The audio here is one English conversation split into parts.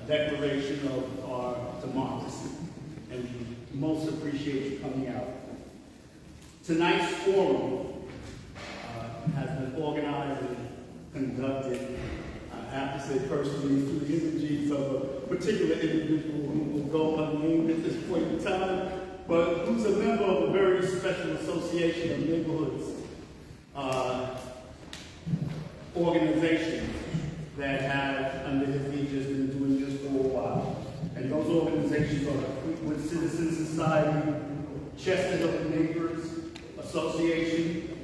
declaration of our democracy, and we most appreciate you coming out. Tonight's forum has been organized and conducted, I have to say personally, through the energies of a particular individual who will go unnamed at this point in time, but who's a member of a very special association of neighborhoods organizations that have, under his aegis, been doing this for a while. And those organizations are the Fleetwood Citizen Society, Chestnut Neighbors Association,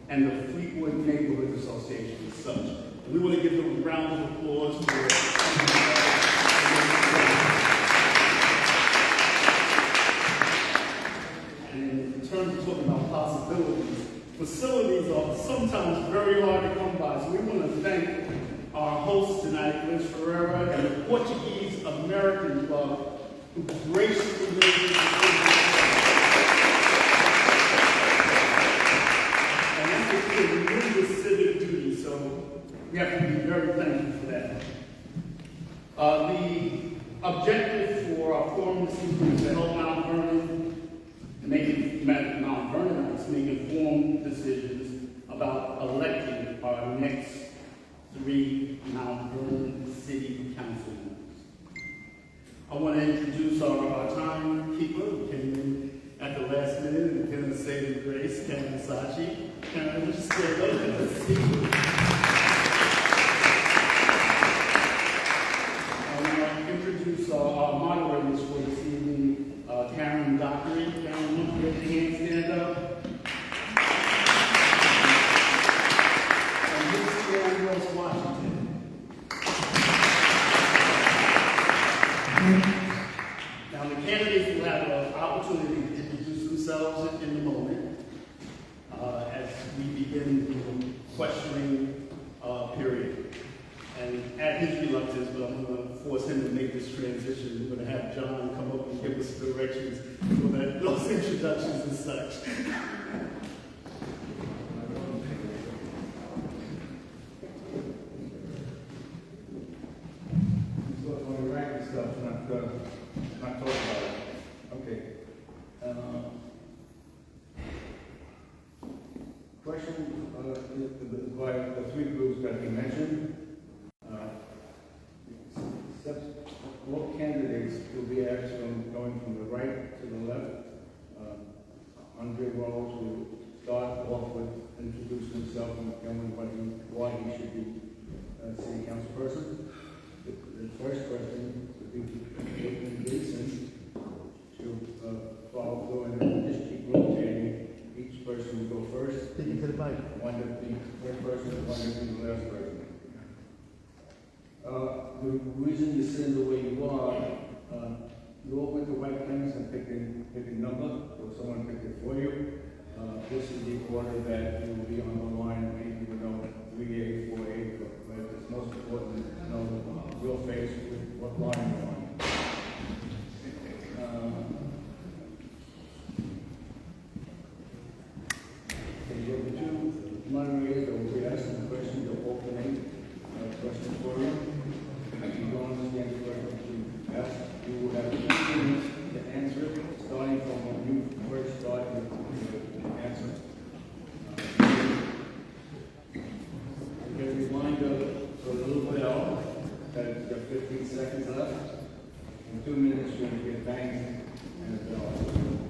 and the Fleetwood Neighborhood Association as such. And we want to give them a round of applause for And in terms of talking about possibilities, facilities are sometimes very hard to come by. So we want to thank our host tonight, Liz Ferreira, and the Portuguese American Club, who graciously made this and this is a tremendous civic duty, so we have to be very thankful for that. The objective for our forum this evening is to help Mount Vernonites make informed decisions about electing our next 3 Mount Vernon City Council members. I want to introduce our timekeeper who came in at the last minute and didn't say the grace, Karen Sachi. Karen, just stand up and let's see you. I want to introduce our moderators for this evening, Karen Dockery. Karen, raise your hand, stand up. Washington. Now the candidates will have an opportunity to introduce themselves in a moment as we begin the questioning period. And at his reluctance, but I'm going to force him to make this transition. We're going to have John come up and give us directions for those introductions and such. Not talk about it. Okay. Question by the 3 groups that you mentioned. All candidates will be asked going from the right to the left. Andre Rose will start off with introducing himself and telling why he should be a city council person. The first question would be Jason to follow through, and then just keep rotating. Each person will go first. Take it to the mic. One to be the first person, one to be the last person. The reason you sit the way you are, you all went to White Plains and pick a number, or someone picked it for you. This is the order that you will be on the line, maybe you know 3A, 4A, but it's most important to know your face with what line you're on. The 2 moderators that will be asking the question to alternate questions for you. If you don't understand the question you ask, you will have 2 minutes to answer, starting from when you first start the answer. A reminder for the little bell that you've got 15 seconds left. In 2 minutes, you're going to get banged and a bell.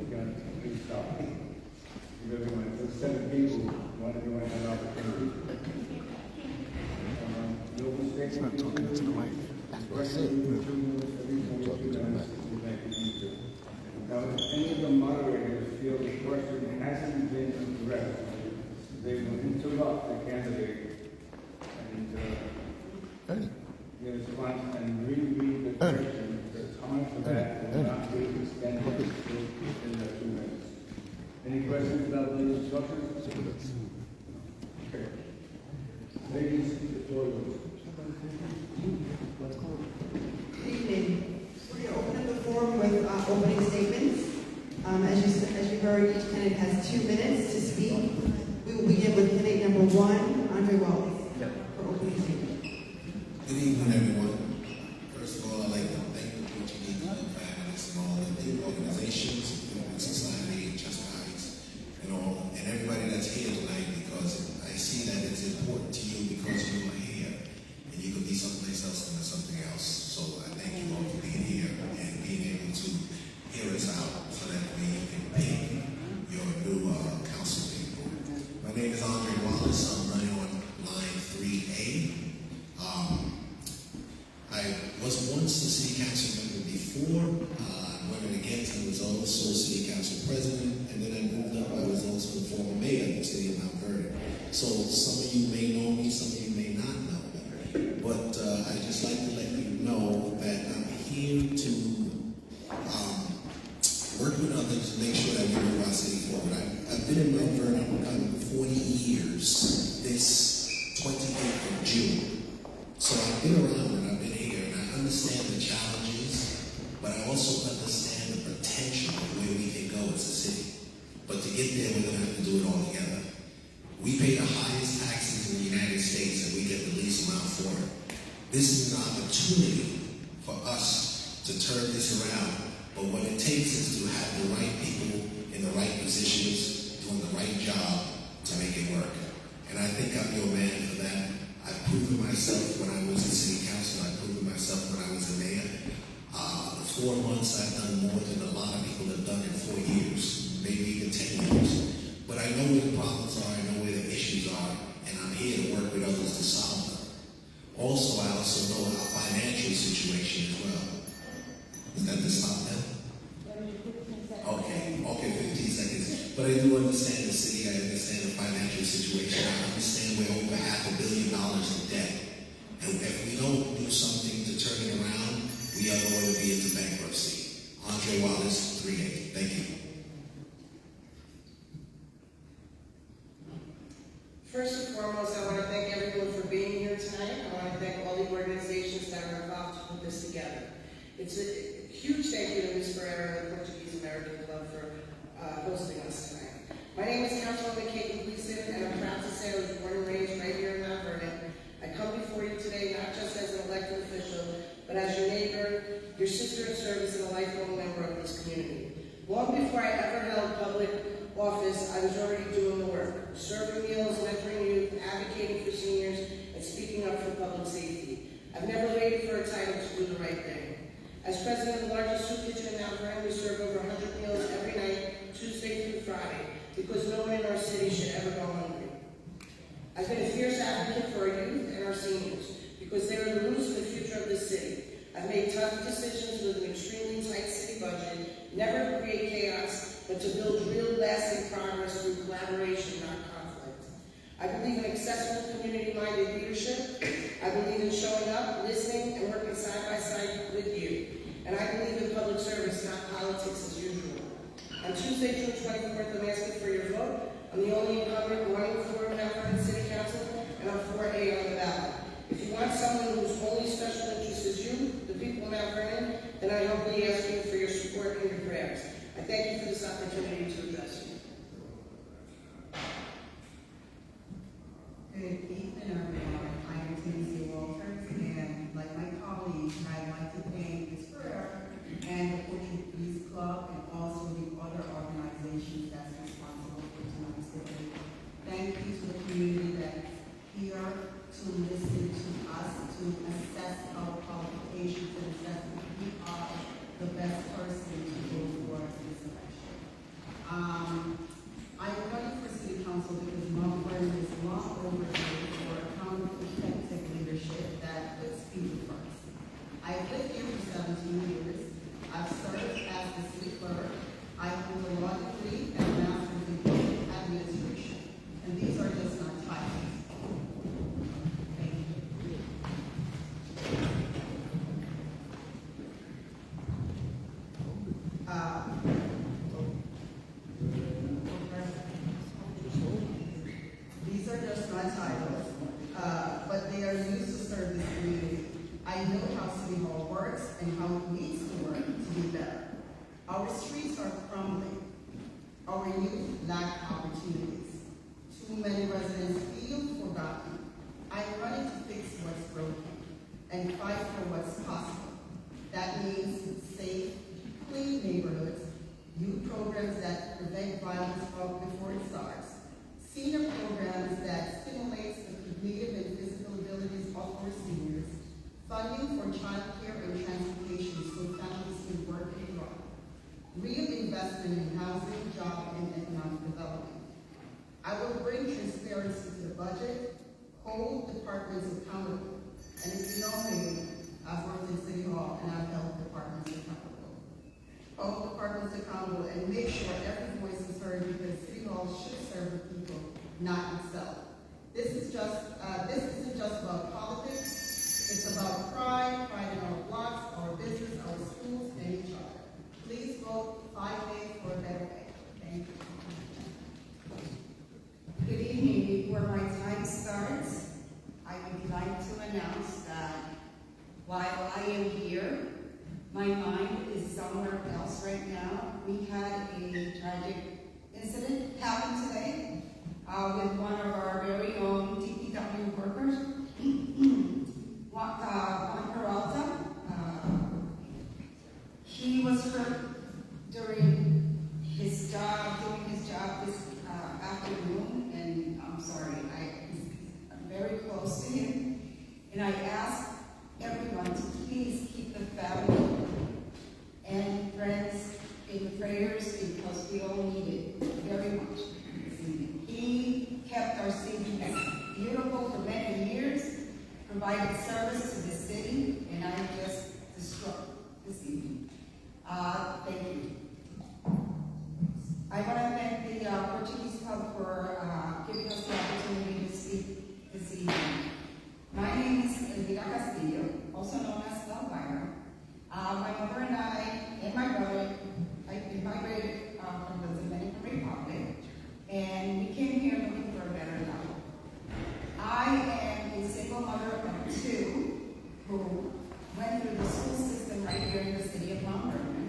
You got to please stop. Give everyone, there's 7 people. One of you want to have an opportunity. No mistakes. Not talking to the mic. That's it. Now, if any of the moderators feel the question hasn't been addressed, they will interrupt the candidate and respond and reread the question. The time for that will not be extended in the 2 minutes. Any questions about the instructions? Okay. Ladies, the floor is yours. Good evening. We're going to open up the forum with opening statements. As you heard, each candidate has 2 minutes to speak. We will begin with candidate number 1, Andre Wallace, for opening statement. Good evening, everyone. First of all, I'd like to was once a city council member before. When I again, I was also city council president, and then I moved up. I was also the former mayor of the city of Mount Vernon. So some of you may know me, some of you may not know me. But I'd just like to let you know that I'm here to work with others to make sure that we move our city forward. I've been in Mount Vernon 40 years this 28th of June. So I've been around and I've been here, and I understand the challenges, but I also understand the potential of where we can go as a city. But to get there, we're going to have to do it all together. We pay the highest taxes in the United States, and we get the least amount for it. This is an opportunity for us to turn this around. But what it takes is to have the right people in the right positions, doing the right job to make it work. And I think I'm your man for that. I've proven myself when I was in city council. I've proven myself when I was a mayor. The 4 months I've done more than a lot of people have done in 4 years, maybe even 10 years. But I know where the problems are, I know where the issues are, and I'm here to work with others to solve them. Also, I also know our financial situation as well. Is that the stop now? Okay, 15 seconds. But I do understand the city, I understand the financial situation, I understand we're over $500 million in debt. And if we don't do something to turn it around, we are going to be into bankruptcy. Andre Wallace, 3A. Thank you. First and foremost, I want to thank everyone for being here tonight. I want to thank all the organizations that are involved to put this together. It's a huge thank you to Ms. Ferreira and the Portuguese American Club for hosting us tonight. My name is Councilwoman Kate Gleason, and I'm proud to say I was born and raised right here in Mount Vernon. I come before you today not just as an elected official, but as your neighbor, your sister in service, and a lifelong member of this community. Long before I ever held public office, I was already doing the work, serving meals, mentoring youth, advocating for seniors, and speaking up for public safety. I've never waited for a title to do the right thing. As president of the largest soup kitchen in Mount Vernon, we serve over 100 meals every night, Tuesday through Friday, because no one in our city should ever go hungry. I've been a fierce advocate for our youth and our seniors, because they are the roots of the future of this city. I've made tough decisions with an extremely tight city budget, never to create chaos, but to build real lasting progress through collaboration, not conflict. I believe in accessible, community-minded leadership. I believe in showing up, listening, and working side by side with you. And I believe in public service, not politics as usual. On Tuesday, June 24th, I'm asking for your vote. I'm the only incumbent running for Mount Vernon City Council, and I'm 4A on the ballot. If you want someone whose only special interest is you, the people of Mount Vernon, then I humbly ask you for your support and your prayers. I thank you for this opportunity to address you. Good evening, everyone. I am Tues Walters, and like my colleagues, I'd like to thank Ms. Ferreira and the Portuguese Club, and also the other organizations that's responsible for tonight's debate. Thank you to the community that's here to listen to us, to assess our qualifications, and assess if we are the best person to go for this election. I'm running for city council because Mount Vernon is long overdue for accountable, effective leadership that puts people first. I've lived here for 17 years. I've served as the city clerk. I hold a law degree and a master's in public administration. And these are just not titles. Thank you. These are just not titles, but they are used to serve this community. I know how City Hall works and how it needs to work to be better. Our streets are crumbling. Our youth lack opportunities. Too many residents feel forgotten. I'm running to fix what's broken and fight for what's possible. That means safe, clean neighborhoods, youth programs that prevent violence before it starts, senior programs that stimulates the cognitive and physical abilities of our seniors, funding for child care and transportation so families can work and grow, real investment in housing, job, and economic development. I will bring transparency to the budget, hold departments accountable, and if you know me, I've worked in City Hall and make sure every voice is heard, because City Hall should serve the people, not itself. This isn't just about politics. It's about pride in our blocks, our business, our schools, and each other. Please vote 5A for a better way. Thank you. Good evening. Before my time starts, I would like to announce that while I am here, my mind is somewhere else right now. We had a tragic incident happen today with one of our very own DPW workers, Juan Peralta. He was hurt during his job this afternoon, and I'm sorry, I'm very close to him, and I ask everyone to please keep the family and friends in prayers, because we all need it very much this evening. He kept our city beautiful for many years, provided service to the city, and I just distraught this evening. Thank you. I want to thank the Portuguese Club for giving us the opportunity to speak this evening. My name is Elvira Castillo, also known as Elvira. My mother and I, and my brother, immigrated from the Dominican Republic, and we came here looking for a better life. I am a single mother of two who went through the school system right here in the city of Mount Vernon.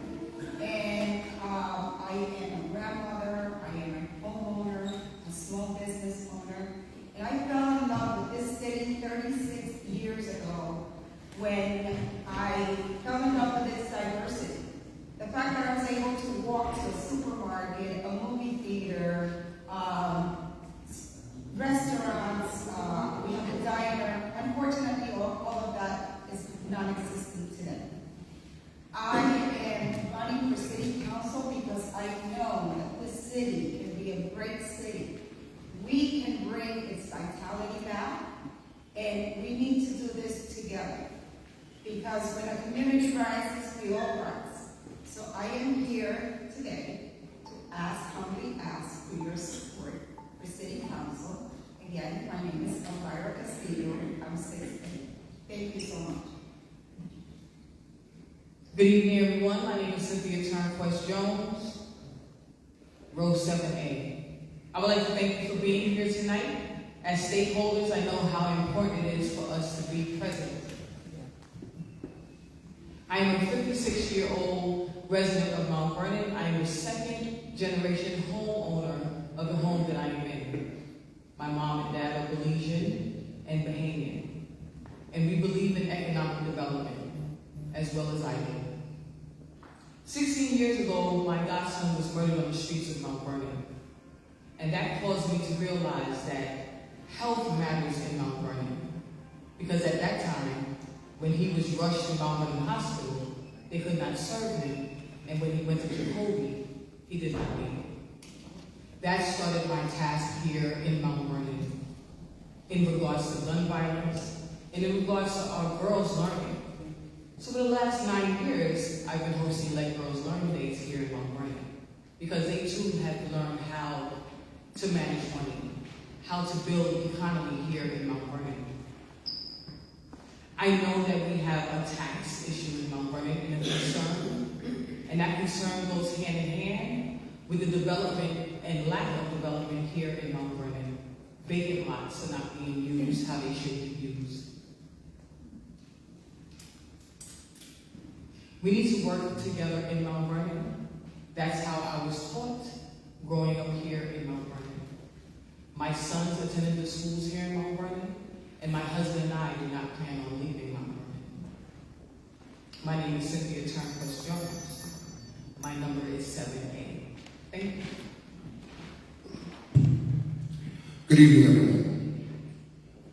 And I am a grandmother, I am a homeowner, a small business owner, and I fell in love with this city 36 years ago when I fell in love with its diversity. The fact that I was able to walk to a supermarket, a movie theater, restaurants, we have a diner. Unfortunately, all of that is non-existent today. I am running for city council because I know that this city can be a great city. We can bring its vitality back, and we need to do this together. Because when a community rises, we all rise. So I am here today to humbly ask for your support for city council. Again, my name is Elvira Castillo. I'm 16. Thank you so much. Good evening, everyone. My name is Cynthia Turnquest Jones, row 7A. I would like to thank you for being here tonight. As stakeholders, I know how important it is for us to be present. I am a 56-year-old resident of Mount Vernon. I am a second-generation homeowner of the home that I am in. My mom and dad are Belizean and Bahamian, and we believe in economic development, as well as I do. 16 years ago, my godson was murdered on the streets of Mount Vernon, and that caused me to realize that health matters in Mount Vernon, because at that time, when he was rushed to Mount Vernon Hospital, they could not serve him, and when he went to Jacoby, he did not leave. That started my task here in Mount Vernon, in regards to gun violence, and in regards to our girls learning. So for the last 9 years, I've been hosting Let Girls Learn Days here in Mount Vernon, because they too had to learn how to manage money, how to build the economy here in Mount Vernon. I know that we have a tax issue in Mount Vernon and a concern, and that concern goes hand in hand with the development and lack of development here in Mount Vernon. Vacant lots are not being used how they should be used. We need to work together in Mount Vernon. That's how I was taught growing up here in Mount Vernon. My sons attended the schools here in Mount Vernon, and my husband and I do not plan on leaving Mount Vernon. My name is Cynthia Turnquest Jones. My number is 7A. Thank you. Good evening, everyone.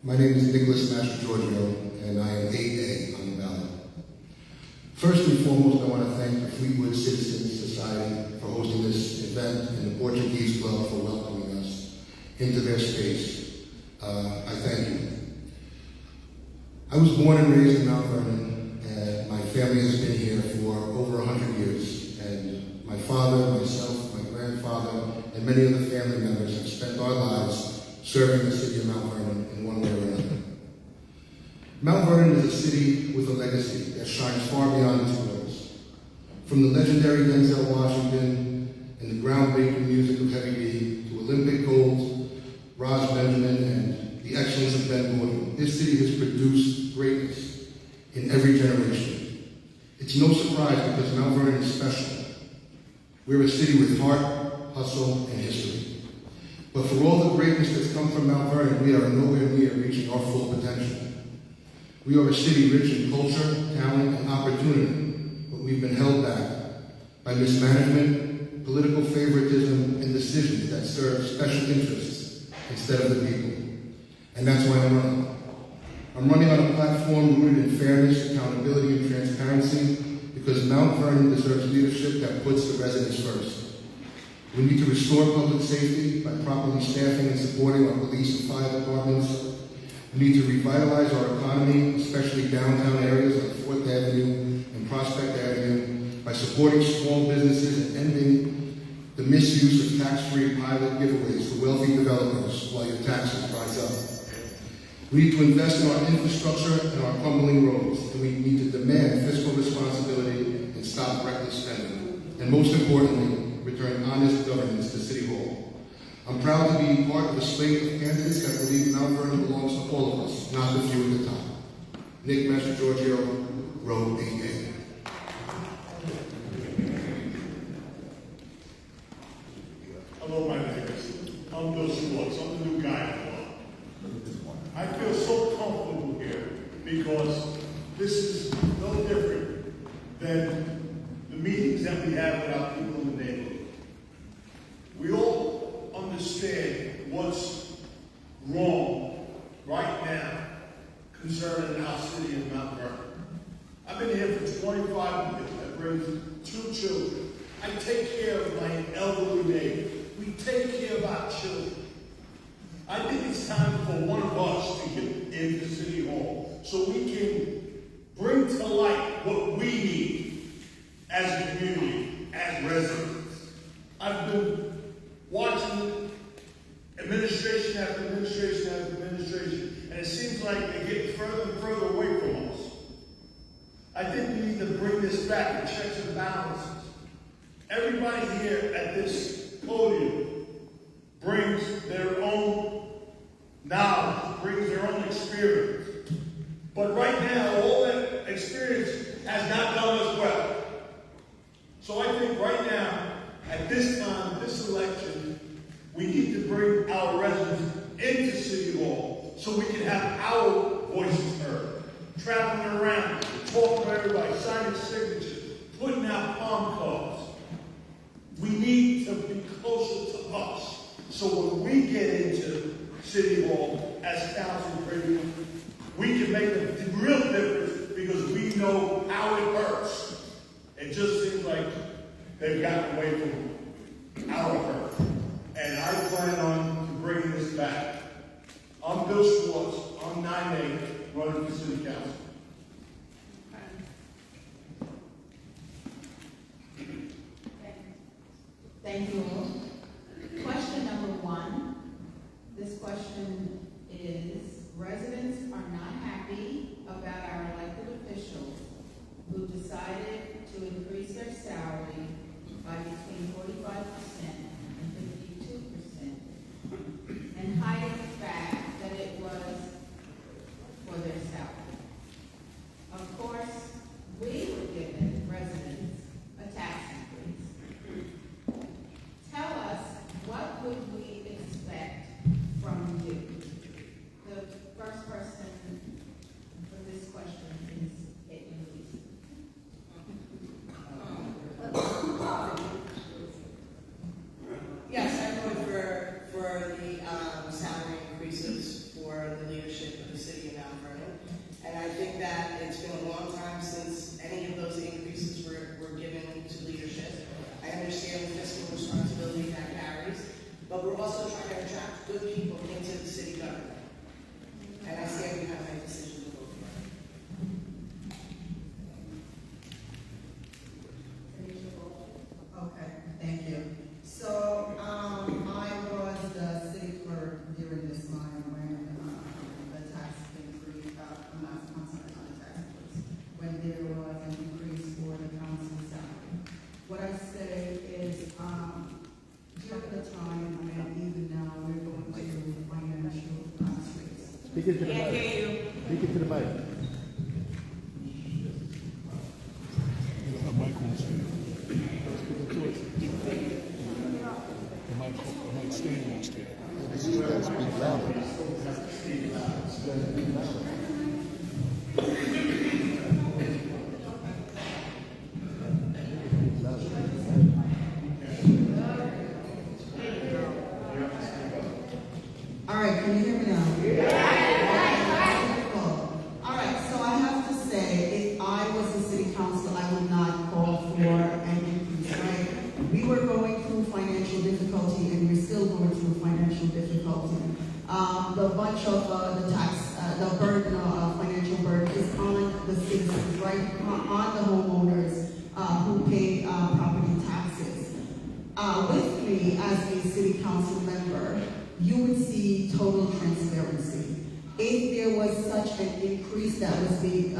My name is Nicholas Mastrogiorgio, and I am 8A on the ballot. First and foremost, I want to thank the Fleetwood Citizens Society for hosting this event and the Portuguese Club for welcoming us into their space. I thank you. I was born and raised in Mount Vernon, and my family has been here for over 100 years, and my father, myself, my grandfather, and many other family members have spent our lives serving the city of Mount Vernon in one way or another. Mount Vernon is a city with a legacy that shines far beyond its borders. From the legendary Denzel Washington and the groundbreaking music of Heavy D to Olympic gold, Roz Benjamin, and the excellence of Ben Gordon, this city has produced greatness in every generation. It's no surprise because Mount Vernon is special. We're a city with heart, hustle, and history. But for all the greatness that's come from Mount Vernon, we are nowhere near reaching our full potential. We are a city rich in culture, talent, and opportunity, but we've been held back by mismanagement, political favoritism, and decisions that serve special interests instead of the people. And that's why I'm running. I'm running on a platform rooted in fairness, accountability, and transparency because Mount Vernon deserves leadership that puts the residents first. We need to restore public safety by properly staffing and supporting our police and fire departments. We need to revitalize our economy, especially downtown areas like 4th Avenue and Prospect Avenue, by supporting small businesses and ending the misuse of tax-free pilot giveaways to wealthy developers while your taxes rise up. We need to invest in our infrastructure and our crumbling roads, and we need to demand fiscal responsibility and stop reckless spending. And most importantly, return honest governance to City Hall. I'm proud to be part of a slate of candidates that believe Mount Vernon belongs to all of us, not the few at the top. Nick Mastrogiorgio, Row 8A. Hello, my neighbors. I'm Bill Schwartz. I'm the new guy in the club. I feel so comfortable here because this is no different than the meetings that we have with our people in the neighborhood. We all understand what's wrong right now concerning our city of Mount Vernon. I've been here for 25 years. I've raised 2 children. I take care of my elderly neighbors. We take care of our children. I think it's time for one of us to get into City Hall so we can bring to light what we need as a community, as residents. I've been watching administration after administration after administration, and it seems like they're getting further and further away from us. I think we need to bring this back to checks and balances. Everybody here at this podium brings their own knowledge, brings their own experience. But right now, all that experience has not done us well. So I think right now, at this time, this election, we need to bring our residents into City Hall so we can have our voices heard. Traveling around, talking to everybody, signing signatures, putting out palm cards. We need to be closer to us. So when we get into City Hall as council president, we can make a real difference because we know how it hurts. It just seems like they've gotten away from our hurt. And I plan on bringing this back. I'm Bill Schwartz. I'm 9A, running for City Council. Thank you all. Question number 1. This question is, residents are not happy about our elected officials who decided to increase their salary by between 45% and 52%, and hide the fact that it was for their salary. Of course, we were given residents a tax increase. Tell us, what would we expect from you? The first person for this question is Caitlin Louise. into the Can't mic. hear you. Speak into the mic. The mic won't stay. The mic stand won't stay. You gotta speak louder. You gotta speak louder. All right, can you hear me now? Wonderful. All right, so I have to say, if I was the city council, I would not call for an increase, right? We were going through financial difficulty, and we're still going through financial difficulty. The bunch of the tax, the burden, financial burden is on the citizens, right? On the homeowners who pay property taxes. With me as a city council member, you would see total transparency. If there was such an increase that was being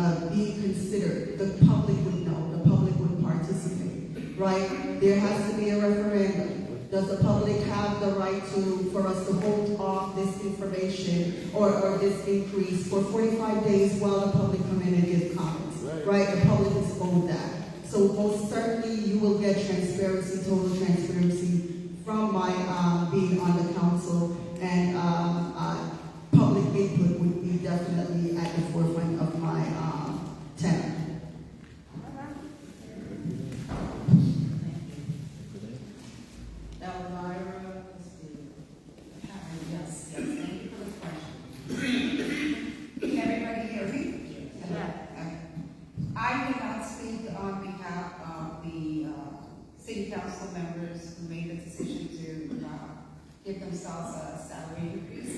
considered, the public would know, the public would participate, right? There has to be a referendum. Does the public have the right for us to hold off this information or this increase for 45 days while the public come in and give comments, right? The public is owed that. So most certainly you will get transparency, total transparency from my being on the council, and public input would be definitely at the forefront of my tenor. Elvira Castillo. Yes, thank you for the question. Can everybody hear me? Okay. I cannot speak on behalf of the city council members who made the decision to give themselves a salary increase.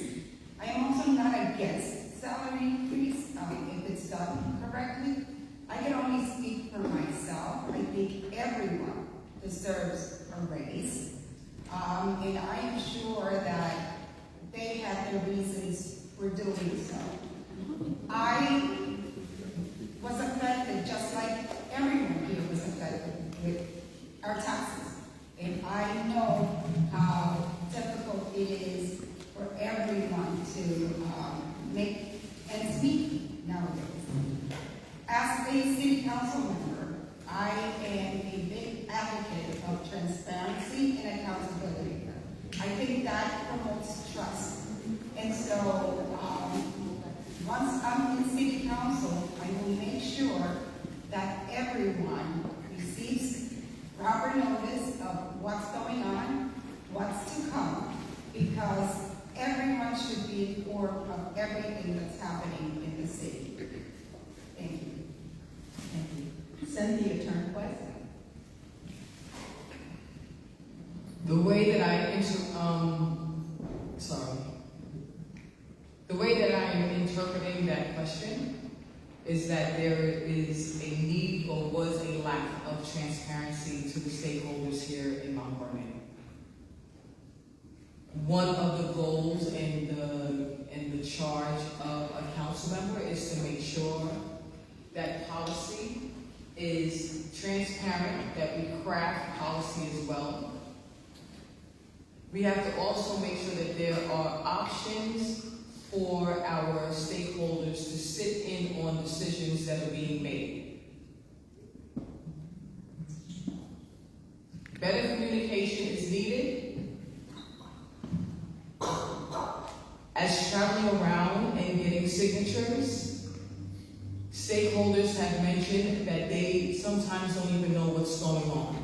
I am also not against salary increase if it's done correctly. I can only speak for myself. I think everyone deserves a raise. And I am sure that they have their reasons for doing so. I was affected just like everyone here was affected with our taxes. And I know how difficult it is for everyone to make ends meet nowadays. As a city council member, I am a big advocate of transparency and accountability. I think that promotes trust. And so, once I'm in city council, I will make sure that everyone receives proper notice of what's going on, what's to come, because everyone should be informed of everything that's happening in the city. Thank you. Thank you. Cynthia Turnquest. The way that I am interpreting that question is that there is a need or was a lack of transparency to the stakeholders here in Mount Vernon. One of the goals and the charge of a council member is to make sure that policy is transparent, that we craft policy as well. We have to also make sure that there are options for our stakeholders to sit in on decisions that are being made. Better communication is needed. As traveling around and getting signatures, stakeholders have mentioned that they sometimes don't even know what's going on.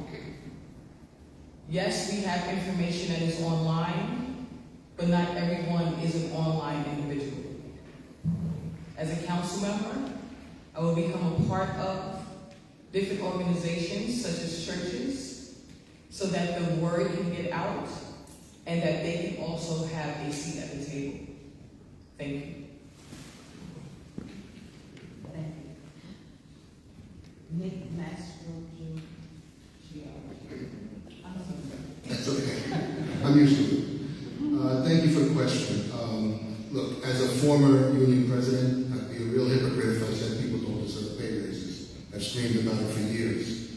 Yes, we have information that is online, but not everyone is an online individual. As a council member, I will become a part of different organizations such as churches so that the word can get out and that they can also have a seat at the table. Thank you. Thank you. Nick Mastro Jr. That's okay. I'm used to it. Thank you for the question. Look, as a former union president, I'd be a real hypocrite if I said people don't deserve pay raises. I've screamed about it for years.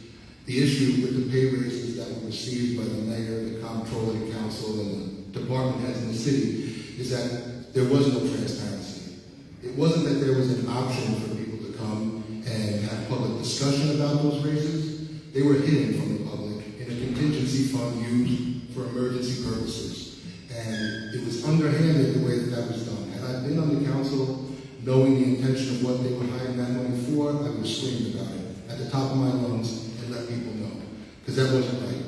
The issue with the pay raises that were received by the mayor, the comptroller, the council, and the department heads in the city is that there was no transparency. It wasn't that there was an option for people to come and have public discussion about those raises. They were hidden from the public in a contingency fund used for emergency purposes. And it was underhanded the way that was done. Had I been on the council, knowing the intention of what they were hiding that money for, I would have screamed about it at the top of my lungs and let people know. Because that wasn't right.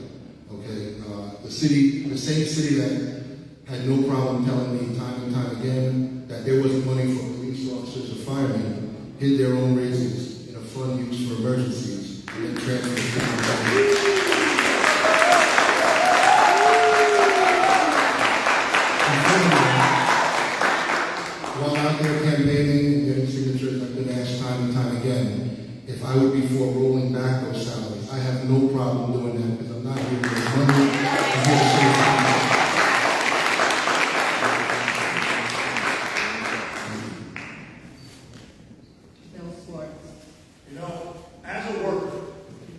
Okay? The same city that had no problem telling me time and time again that there wasn't money for police officers or firemen, hid their own raises in a fund used for emergencies and then transferred it to the government. While out there campaigning and getting signatures, I've been asked time and time again if I would be for rolling back those salaries. I have no problem doing that because I'm not here to make money. I'm here to save time. You know, as a worker,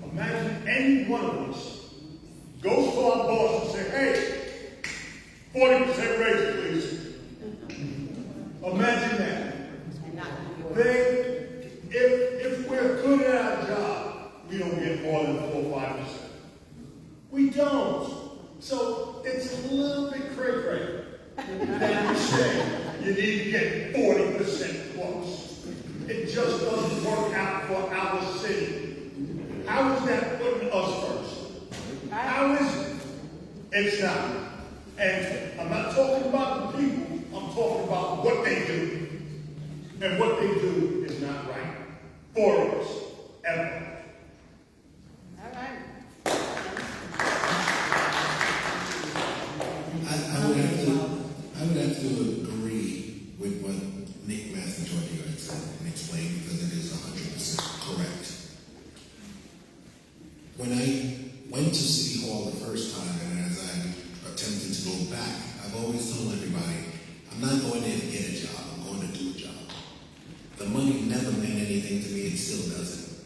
imagine any one of us goes to our boss and say, hey, 40% raise, please. Imagine that. Then, if we're good at our job, we don't get more than 4 or 5%. We don't. So it's a little bit cray-cray that you say you need to get 40% plus. It just doesn't work out for our city. How is that putting us first? How is it? It's not. And I'm not talking about the people. I'm talking about what they do. And what they do is not right for us, ever. All right. I would have to agree with what Nick Master-Giorgio had said and explained because it is 100% correct. When I went to City Hall the first time and as I attempted to go back, I've always told everybody, I'm not going there to get a job, I'm going to do a job. The money never meant anything to me, it still doesn't.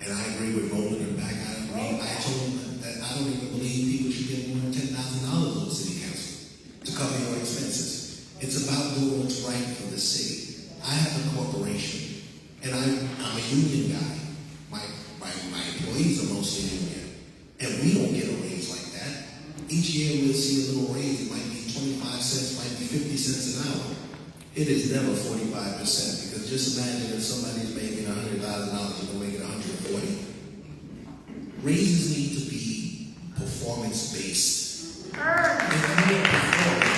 And I agree with rolling it back. I told him that I don't even believe people should get more than $10,000 on city council to cover your expenses. It's about doing what's right for the city. I have a corporation, and I'm a union guy. My employees are mostly union, and we don't get a raise like that. Each year we'll see a little raise. It might be 25 cents, might be 50 cents an hour. It is never 45% because just imagine if somebody's making $100,000 and they're making 140. Raises need to be performance-based. If you're performing,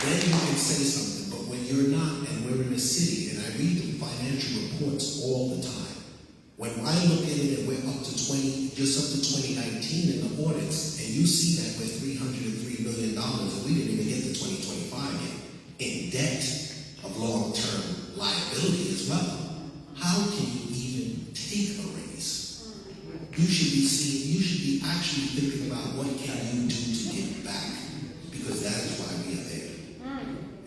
then you can say something. But when you're not, and we're in a city, and I read the financial reports all the time, when I look at it and we're up to just up to 2019 in the audits, and you see that we're $303 million, and we didn't even get to 2025 yet, in debt of long-term liability as well. How can you even take a raise? You should be actually thinking about what can you do to give back, because that is why we are there.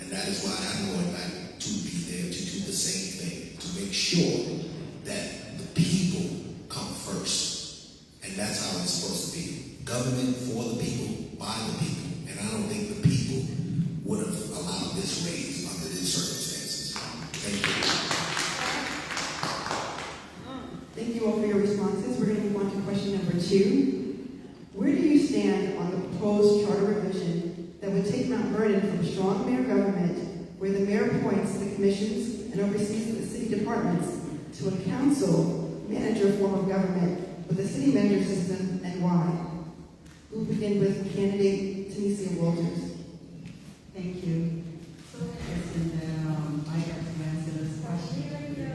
And that is why I'm going back to be there to do the same thing, to make sure that the people come first. And that's how it's supposed to be. Government for the people, by the people. And I don't think the people would have allowed this raise under these circumstances. Thank you. Thank you all for your responses. We're going to move on to question number 2. Where do you stand on the proposed charter revision that would take Mount Vernon from strong mayor government, where the mayor appoints the commissions and oversees the city departments, to a council manager form of government with a city manager system, and why? We'll begin with candidate Tanisha Walters. Thank you. Listen, I got to answer this question.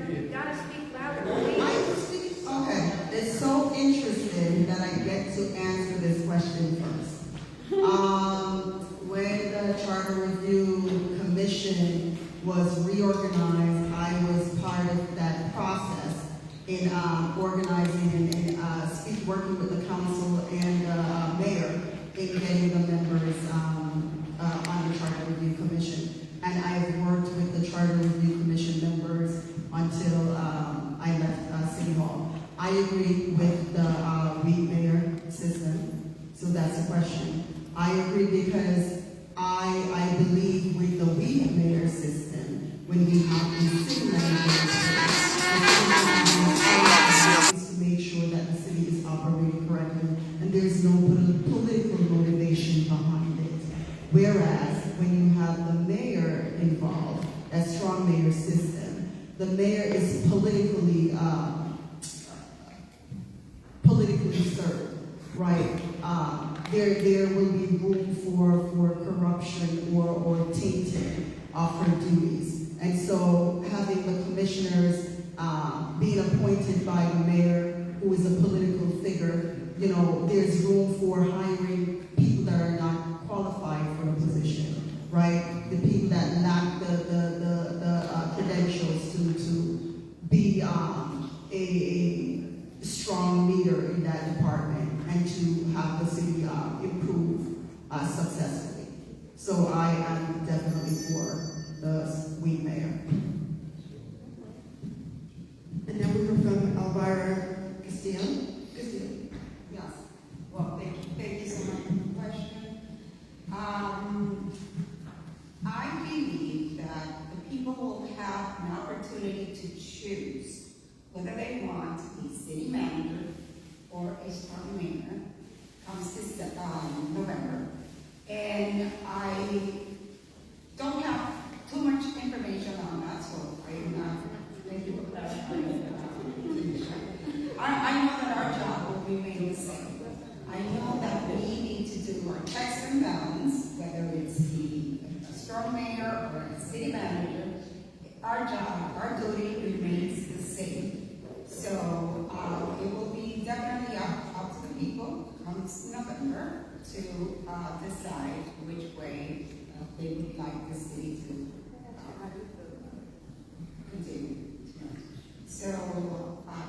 You gotta speak louder, please. Okay, it's so interesting that I get to answer this question first. When the Charter Review Commission was reorganized, I was part of that process in organizing and working with the council and mayor in getting the members on the Charter Review Commission. And I've worked with the Charter Review Commission members until I left City Hall. I agree with the weak mayor system, so that's a question. I agree because I believe with the weak mayor system, when we have a city manager to make sure that the city is operating correctly and there's no political motivation behind it. Whereas when you have the mayor involved, that strong mayor system, the mayor is politically served, right? There will be room for corruption or tainting of her duties. And so having the commissioners being appointed by the mayor, who is a political figure, there's room for hiring people that are not qualified for the position, right? The people that lack the credentials to be a strong leader in that department and to have the city improve successfully. So I am definitely for the weak mayor. And now we hear from Elvira Castillo. Yes. Well, thank you so much for the question. I believe that the people will have an opportunity to choose whether they want a city manager or a strong mayor comes this November. And I don't have too much information on that, so I'm not, thank you for clarifying. I know that our job will remain the same. I know that we need to do our checks and balance, whether it's the strong mayor or a city manager. Our job, our duty remains the same. So it will be definitely up to the people comes November to decide which way they would like the city to continue. So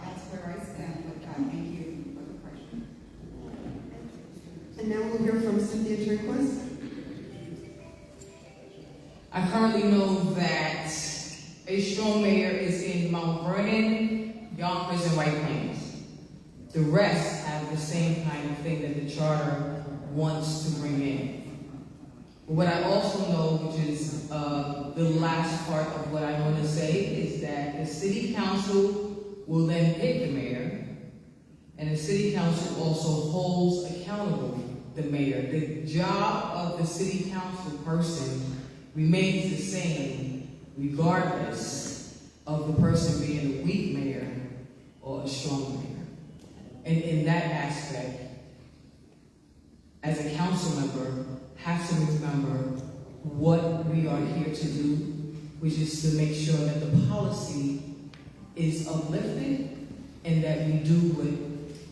that's where I stand with that. Thank you for the question. And now we'll hear from Cynthia Turnquist. I currently know that a strong mayor is in Mount Vernon, Yonkers, and White Plains. The rest have the same kind of thing that the charter wants to bring in. But what I also know, which is the last part of what I want to say, is that the city council will then pick the mayor, and the city council also holds accountable the mayor. The job of the city council person remains the same regardless of the person being a weak mayor or a strong mayor. And in that aspect, as a council member, have to remember what we are here to do, which is to make sure that the policy is uplifted and that we do what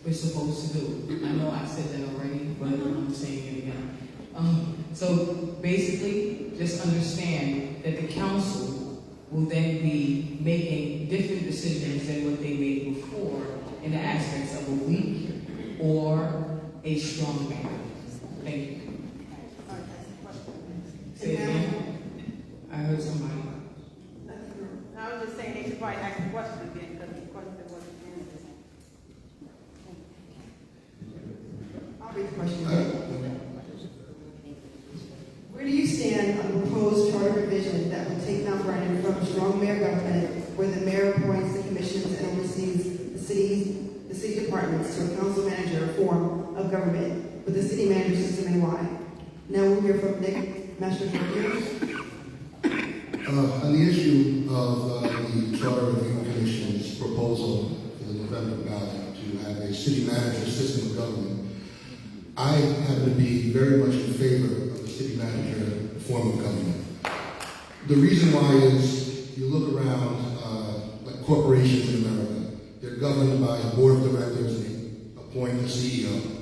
we're supposed to do. I know I said that already, but I'm saying it again. So basically, just understand that the council will then be making different decisions than what they made before in the aspects of a weak or a strong mayor. Thank you. Say it again. I heard somebody. I was just saying they should probably ask the question again because the question wasn't answered. I'll read the question again. Where do you stand on the proposed charter revision that would take Mount Vernon from strong mayor government, where the mayor appoints the commissions and oversees the city departments, to a council manager form of government, with the city manager system and why? Now we'll hear from Nick Mastrogiorgio. On the issue of the Charter Review Commission's proposal for the November ballot to have a city manager system of government, I happen to be very much in favor of the city manager form of government. The reason why is, you look around, like corporations in America, they're governed by a board of directors and they appoint a CEO.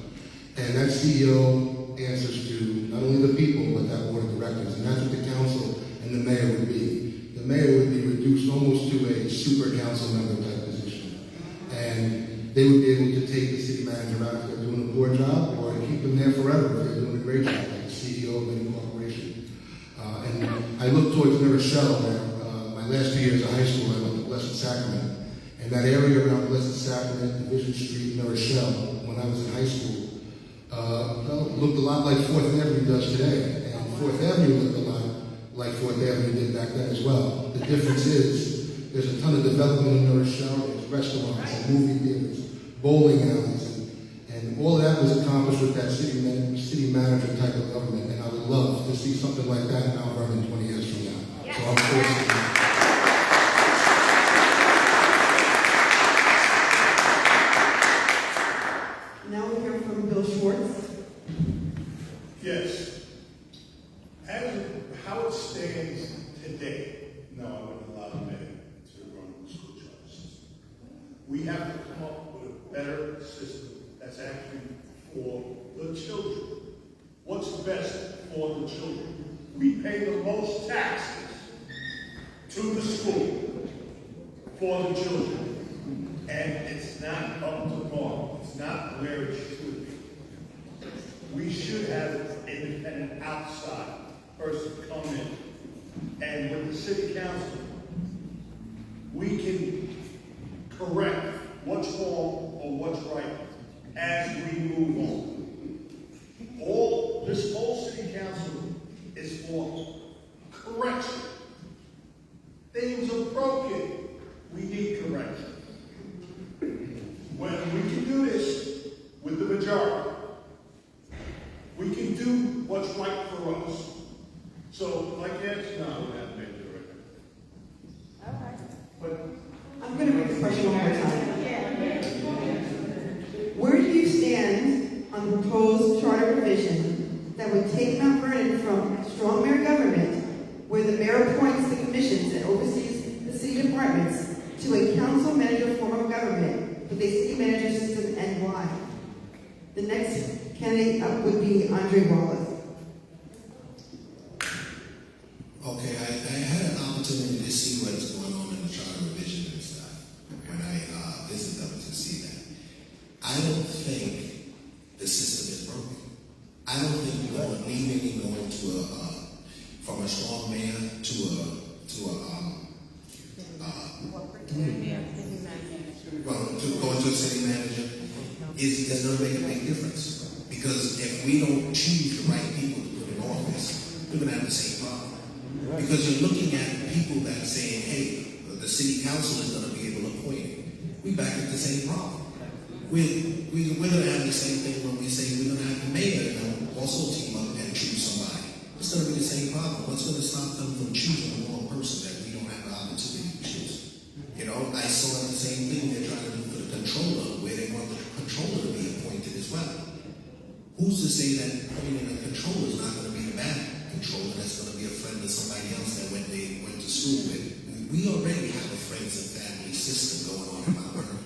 And that CEO answers to not only the people, but that board of directors. And that's what the council and the mayor would be. The mayor would be reduced almost to a super council member type position. And they would be able to take the city manager out if they're doing a poor job, or keep them there forever if they're doing a great job, like the CEO of any corporation. And I look towards New Rochelle, where my last 2 years of high school, I went to Blessed Sacrament. And that area around Blessed Sacrament, Division Street, New Rochelle, when I was in high school, looked a lot like 4th Avenue does today. And 4th Avenue looked a lot like 4th Avenue did back then as well. the difference is there's a ton of development in New Rochelle. There's restaurants and movie theaters, bowling alleys, and all of that was accomplished with that city manager type of government. And I would love to see something like that in Mount Vernon 20 years from now. Yes. So I'm fortunate. Now we'll hear from Bill Schwartz. Yes. As how it stands today, no, I wouldn't allow the mayor to run the school charter system. We have to come up with a better system that's actually for the children. What's best for the children? We pay the most taxes to the school for the children. And it's not up to par. It's not where it should be. We should have an independent outside person come in, and with the city council, we can correct what's wrong or what's right as we move on. This whole city council is for correction. Things are broken. We need correction. When we can do this with the majority, we can do what's right for us. So, like yes, no, we haven't made it right. All right. But I'm going to read the question one more time. Where do you stand on the proposed charter revision that would take Mount Vernon from strong mayor government, where the mayor appoints the commissions and oversees the city departments, to a council manager form of government with a city manager system, and why? The next candidate up would be Andre Wallace. Okay, I had an opportunity to see what's going on in the charter revision and stuff when I visited them to see that. I don't think the system is broken. I don't think we're leaving and going to from a strong mayor to going to a city manager is going to make a big difference. Because if we don't choose the right people to put in office, we're going to have the same problem. Because you're looking at people that are saying, hey, the city council is going to be able to appoint it. We back at the same problem. We're going to have the same thing when we say we're going to have the mayor also team up and choose somebody. It's going to be the same problem. What's going to stop them from choosing the wrong person that we don't have the opportunity to choose? You know, I saw the same thing they're trying to do for the controller, where they want the controller to be appointed as well. Who's to say that appointing a controller is not going to be a bad controller that's going to be a friend of somebody else that they went to school with? We already have a friends and family system going on in Mount Vernon.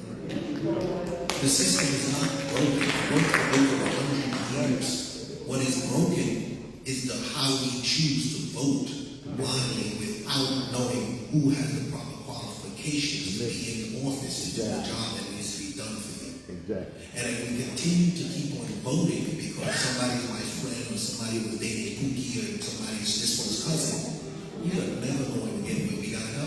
The system is not broken. It worked for over 100 years. What is broken is how we choose to vote blindly without knowing who has the proper qualifications to be in office and do the job that needs to be done for you. Exactly. And if we continue to keep on voting because somebody's my friend or somebody was dating Pookie or somebody's this one's cousin, we are never going to get where we got to go.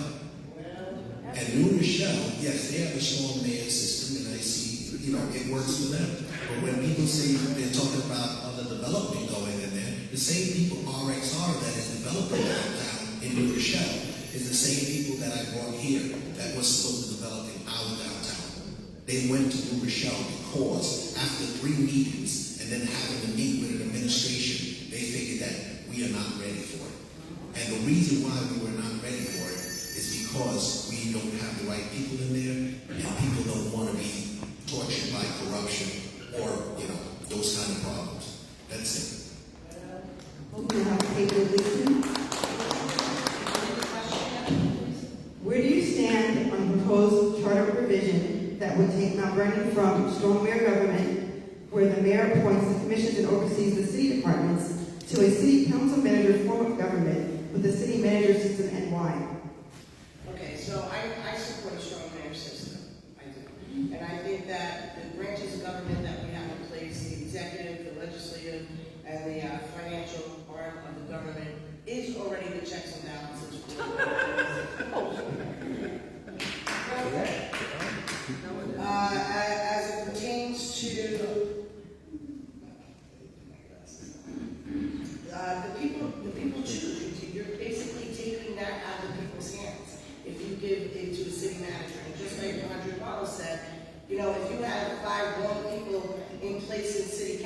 And New Rochelle, yes, they have a strong mayor system, and I see, it works for them. But when people say they're talking about other development going in there, the same people, RXR, that is developing downtown in New Rochelle, is the same people that I brought here that was supposed to develop in our downtown. They went to New Rochelle because after 3 meetings and then having to meet with an administration, they figured that we are not ready for it. And the reason why we were not ready for it is because we don't have the right people in there, and people don't want to be tortured by corruption or, those kind of problems. That's it. Okay, now Pedro Leeson. Where do you stand on the proposed charter revision that would take Mount Vernon from strong mayor government, where the mayor appoints the commissions and oversees the city departments, to a city council manager form of government with a city manager system, and why? Okay, so I support a strong mayor system. I do. And I think that the branches of government that we have in place, the executive, the legislative, and the financial arm of the government is already the checks and balances. As it pertains to the people choose. You're basically taking that out of people's hands.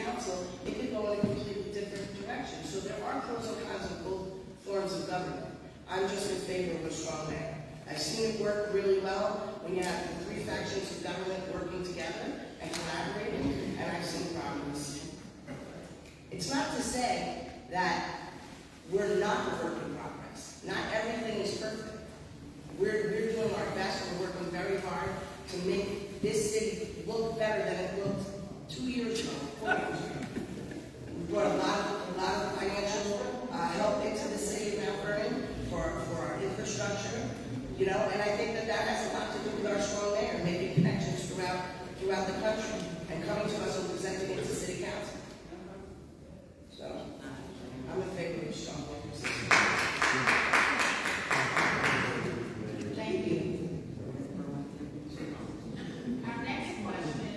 council, it could go in a completely different direction. So there are pros and cons of both forms of government. I'm just in favor of a strong mayor. I've seen it work really well when you have the three factions of government working together and collaborating, and I've seen problems. It's not to say that we're not a work in progress. Not everything is perfect. We're doing our best. We're working very hard to make this city look better than it looked 2 years ago, 4 years ago. We brought a lot of financial help into the city of Mount Vernon for our infrastructure, you know, and I think that has a lot to do with our strong mayor, making connections throughout the country and coming to us and presenting it to city council. So, I'm in favor of a strong mayor system. Thank you. Our next question,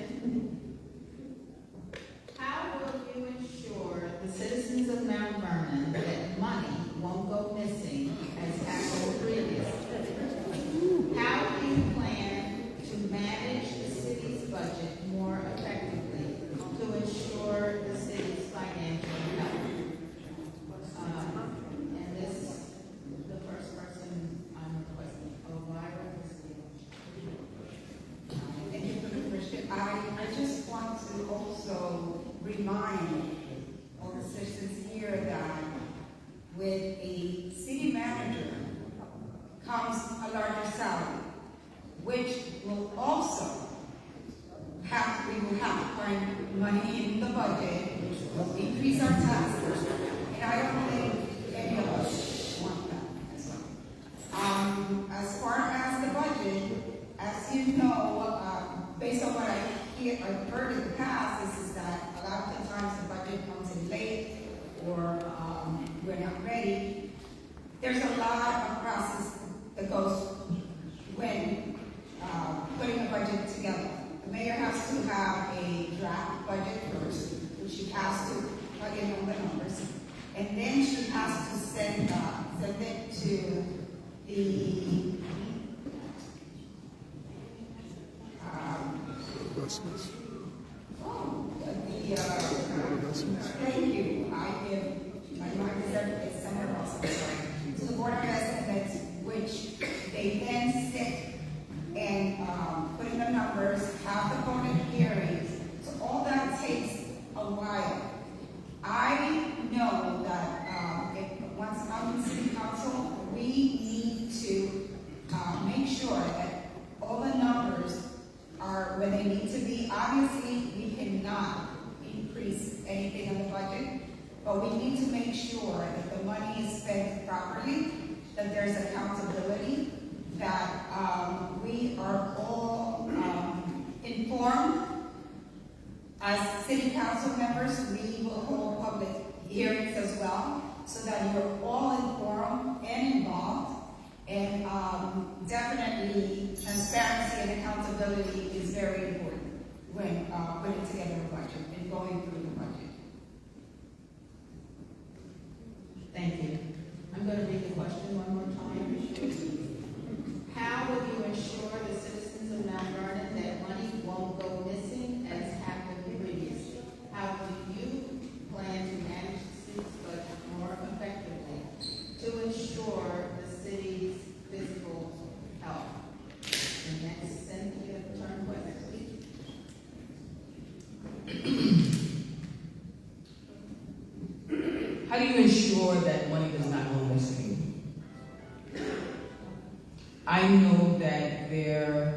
how will you ensure the citizens of Mount Vernon that money won't go missing as happened previously? How do you plan to manage the city's budget more effectively to ensure the city's financial health? And this, the first person I'm requesting, Elvira Castillo. Thank you for the question. I just want to also remind all the citizens here that with a city manager comes a larger salary, which will also we will have to find money in the budget, which will increase our taxes. And I don't think any of us want that as well. As far as the budget, as you know, based on what I've heard in the past, is that a lot of the times the budget comes in late or we're not ready. There's a lot of process that goes when putting a budget together. The mayor has to have a draft budget first, which she has to plug in all the numbers, and then she has to send it to the thank you. My mind is somewhere else. I'm sorry. To the Board of Estimates, which they then sit and put in the numbers, have the public hearings. So all that takes a while. I know that once I'm in City Council, we need to make sure that all the numbers are where they need to be. Obviously, we cannot increase anything in the budget, but we need to make sure that the money is spent properly, that there's accountability, that we are all informed. As city council members, we will hold public hearings as well, so that you're all informed and involved. And definitely, transparency and accountability is very important when putting together a budget and going through the budget. Thank you. I'm going to read the question one more time. How will you ensure the citizens of Mount Vernon that money won't go missing as happened previously? How do you plan to manage the city's budget more effectively to ensure the city's physical health? And next, Cynthia Turnquist, please. How do you ensure that money does not go missing? I know that there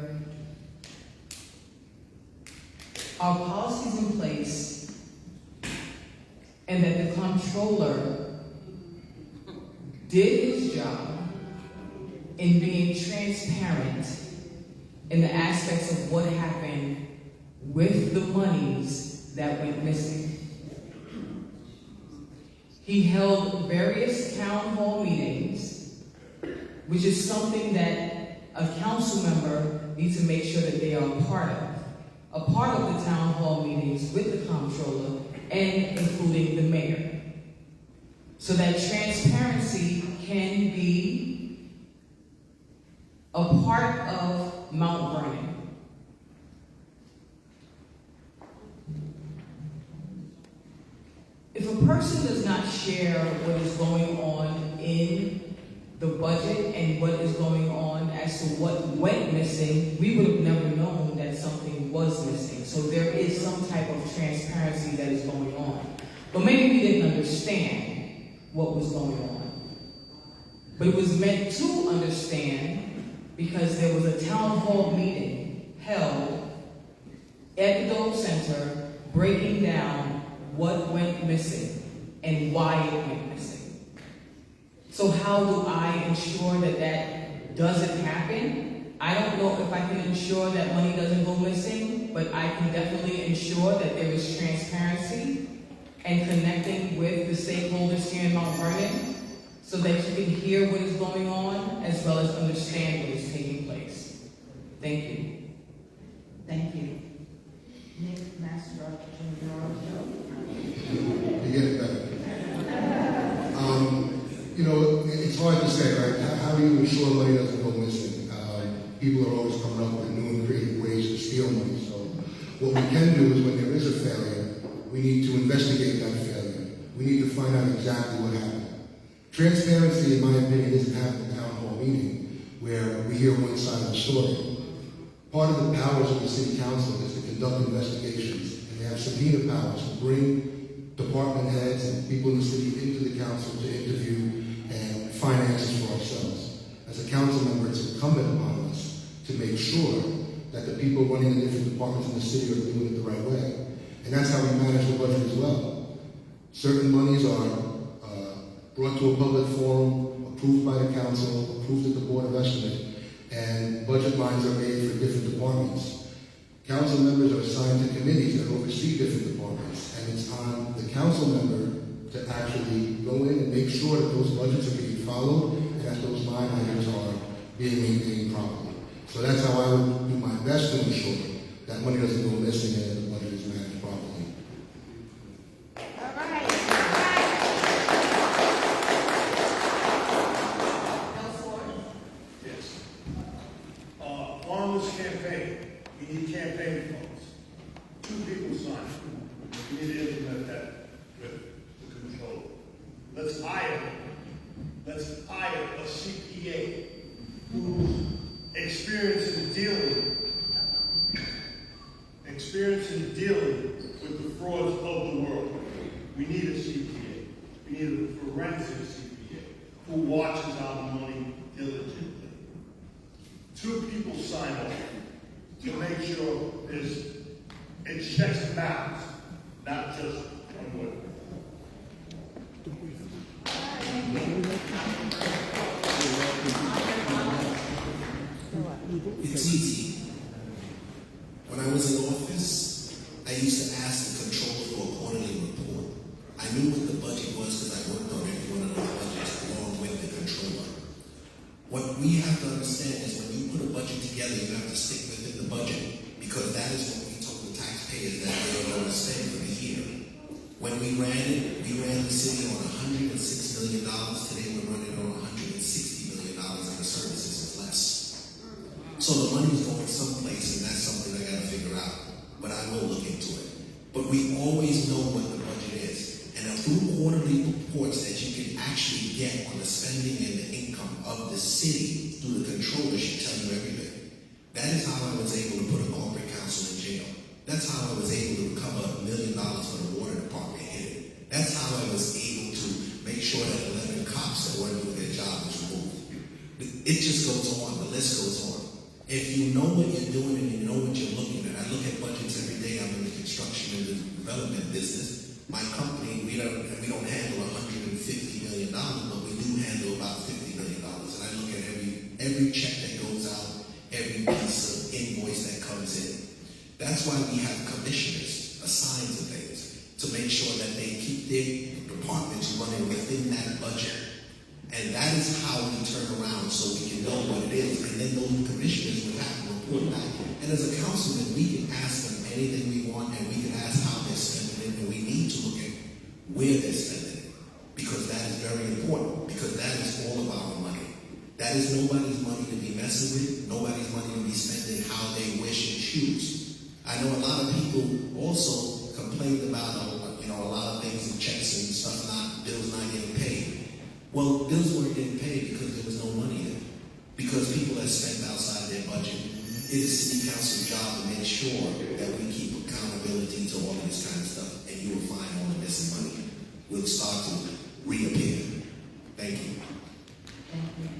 are policies in place and that the comptroller did his job in being transparent in the aspects of what happened with the monies that went missing. He held various town hall meetings, which is something that a council member needs to make sure that they are a part of. A part of the town hall meetings with the comptroller and including the mayor. So that transparency can be a part of Mount Vernon. a person does not share what is going on in the budget and what is going on as to what went missing, we would have never known that something was missing. So there is some type of transparency that is going on. But maybe we didn't understand what was going on. But it was meant to understand because there was a town hall meeting held at the Dole Center breaking down what went missing and why it went missing. So how do I ensure that that doesn't happen? I don't know if I can ensure that money doesn't go missing, but I can definitely ensure that there is transparency and connecting with the stakeholders here in Mount Vernon so that you can hear what is going on as well as understand what is taking place. Thank you. Thank you. Nick Master You get it better. It's hard to say, right? How do you ensure money doesn't go missing? People are always coming up with new and creative ways to steal money. So what we can do is when there is a failure, we need to investigate that failure. We need to find out exactly what happened. Transparency, in my opinion, isn't having a town hall meeting where we hear one side of the story. Part of the powers of the city council is to conduct investigations, and they have subpoena powers to bring department heads and people in the city into the council to interview and find answers for ourselves. As a council member, it's incumbent upon us to make sure that the people running the different departments in the city are doing it the right way. And that's how we manage the budget as well. Certain monies are brought to a public forum, approved by the council, approved at the Board of Estimate, and budget lines are made for different departments. Council members are assigned to committees that oversee different departments, and it's on the council member to actually go in and make sure that those budgets are being followed and that those line items are being maintained properly. So that's how I would do my best to ensure that money doesn't go missing and that the budget is managed properly. Yes. On this campaign, we need campaign funds. 2 people signed. We need to implement that with the controller. Let's hire a CPA who's experienced in dealing with the frauds of the world. We need a CPA. We need a forensic CPA who watches our money diligently. 2 people sign off to make sure it checks and balance, not just one way. It's easy. When I was in office, I used to ask the controller for a quarterly report. I knew what the budget was because I worked on every one of those budgets along with the controller. What we have to understand is when you put a budget together, you have to stick within the budget because that is what we told the taxpayers that they were going to spend for the year. When we ran the city on $106 million. Today we're running on $160 million and the services is less. So the money's going someplace, and that's something I got to figure out. But I will look into it. But we always know what the budget is. And through quarterly reports that you can actually get on the spending and the income of the city through the controller should tell you everything. That is how I was able to put a corporate counsel in jail. That's how I was able to recover $1 million for the water department hidden. That's how I was able to make sure that 11 cops that weren't doing their job was removed. It just goes on. The list goes on. If you know what you're doing and you know what you're looking at, I look at budgets every day. I'm in the construction and the development business. My company, we don't handle $150 million, but we do handle about $50 million. And I look at every check that goes out, every piece of invoice that comes in. That's why we have commissioners assigned to things to make sure that they keep their departments running within that budget. And that is how we turn around so we can know what it is. And then those commissioners will have to report back. And as a councilman, we can ask them anything we want, and we can ask how they're spending it, and we need to look at where they're spending it. Because that is very important, because that is all of our money. That is nobody's money to be messing with, nobody's money to be spending how they wish and choose. I know a lot of people also complained about, you know, a lot of things and checks and stuff, bills not getting paid. Well, bills weren't getting paid because there was no money there. Because people had spent outside their budget. It is city council's job to make sure that we keep accountability to all of this kind of stuff, and you will find all the missing money will start to reappear. Thank you. Thank you.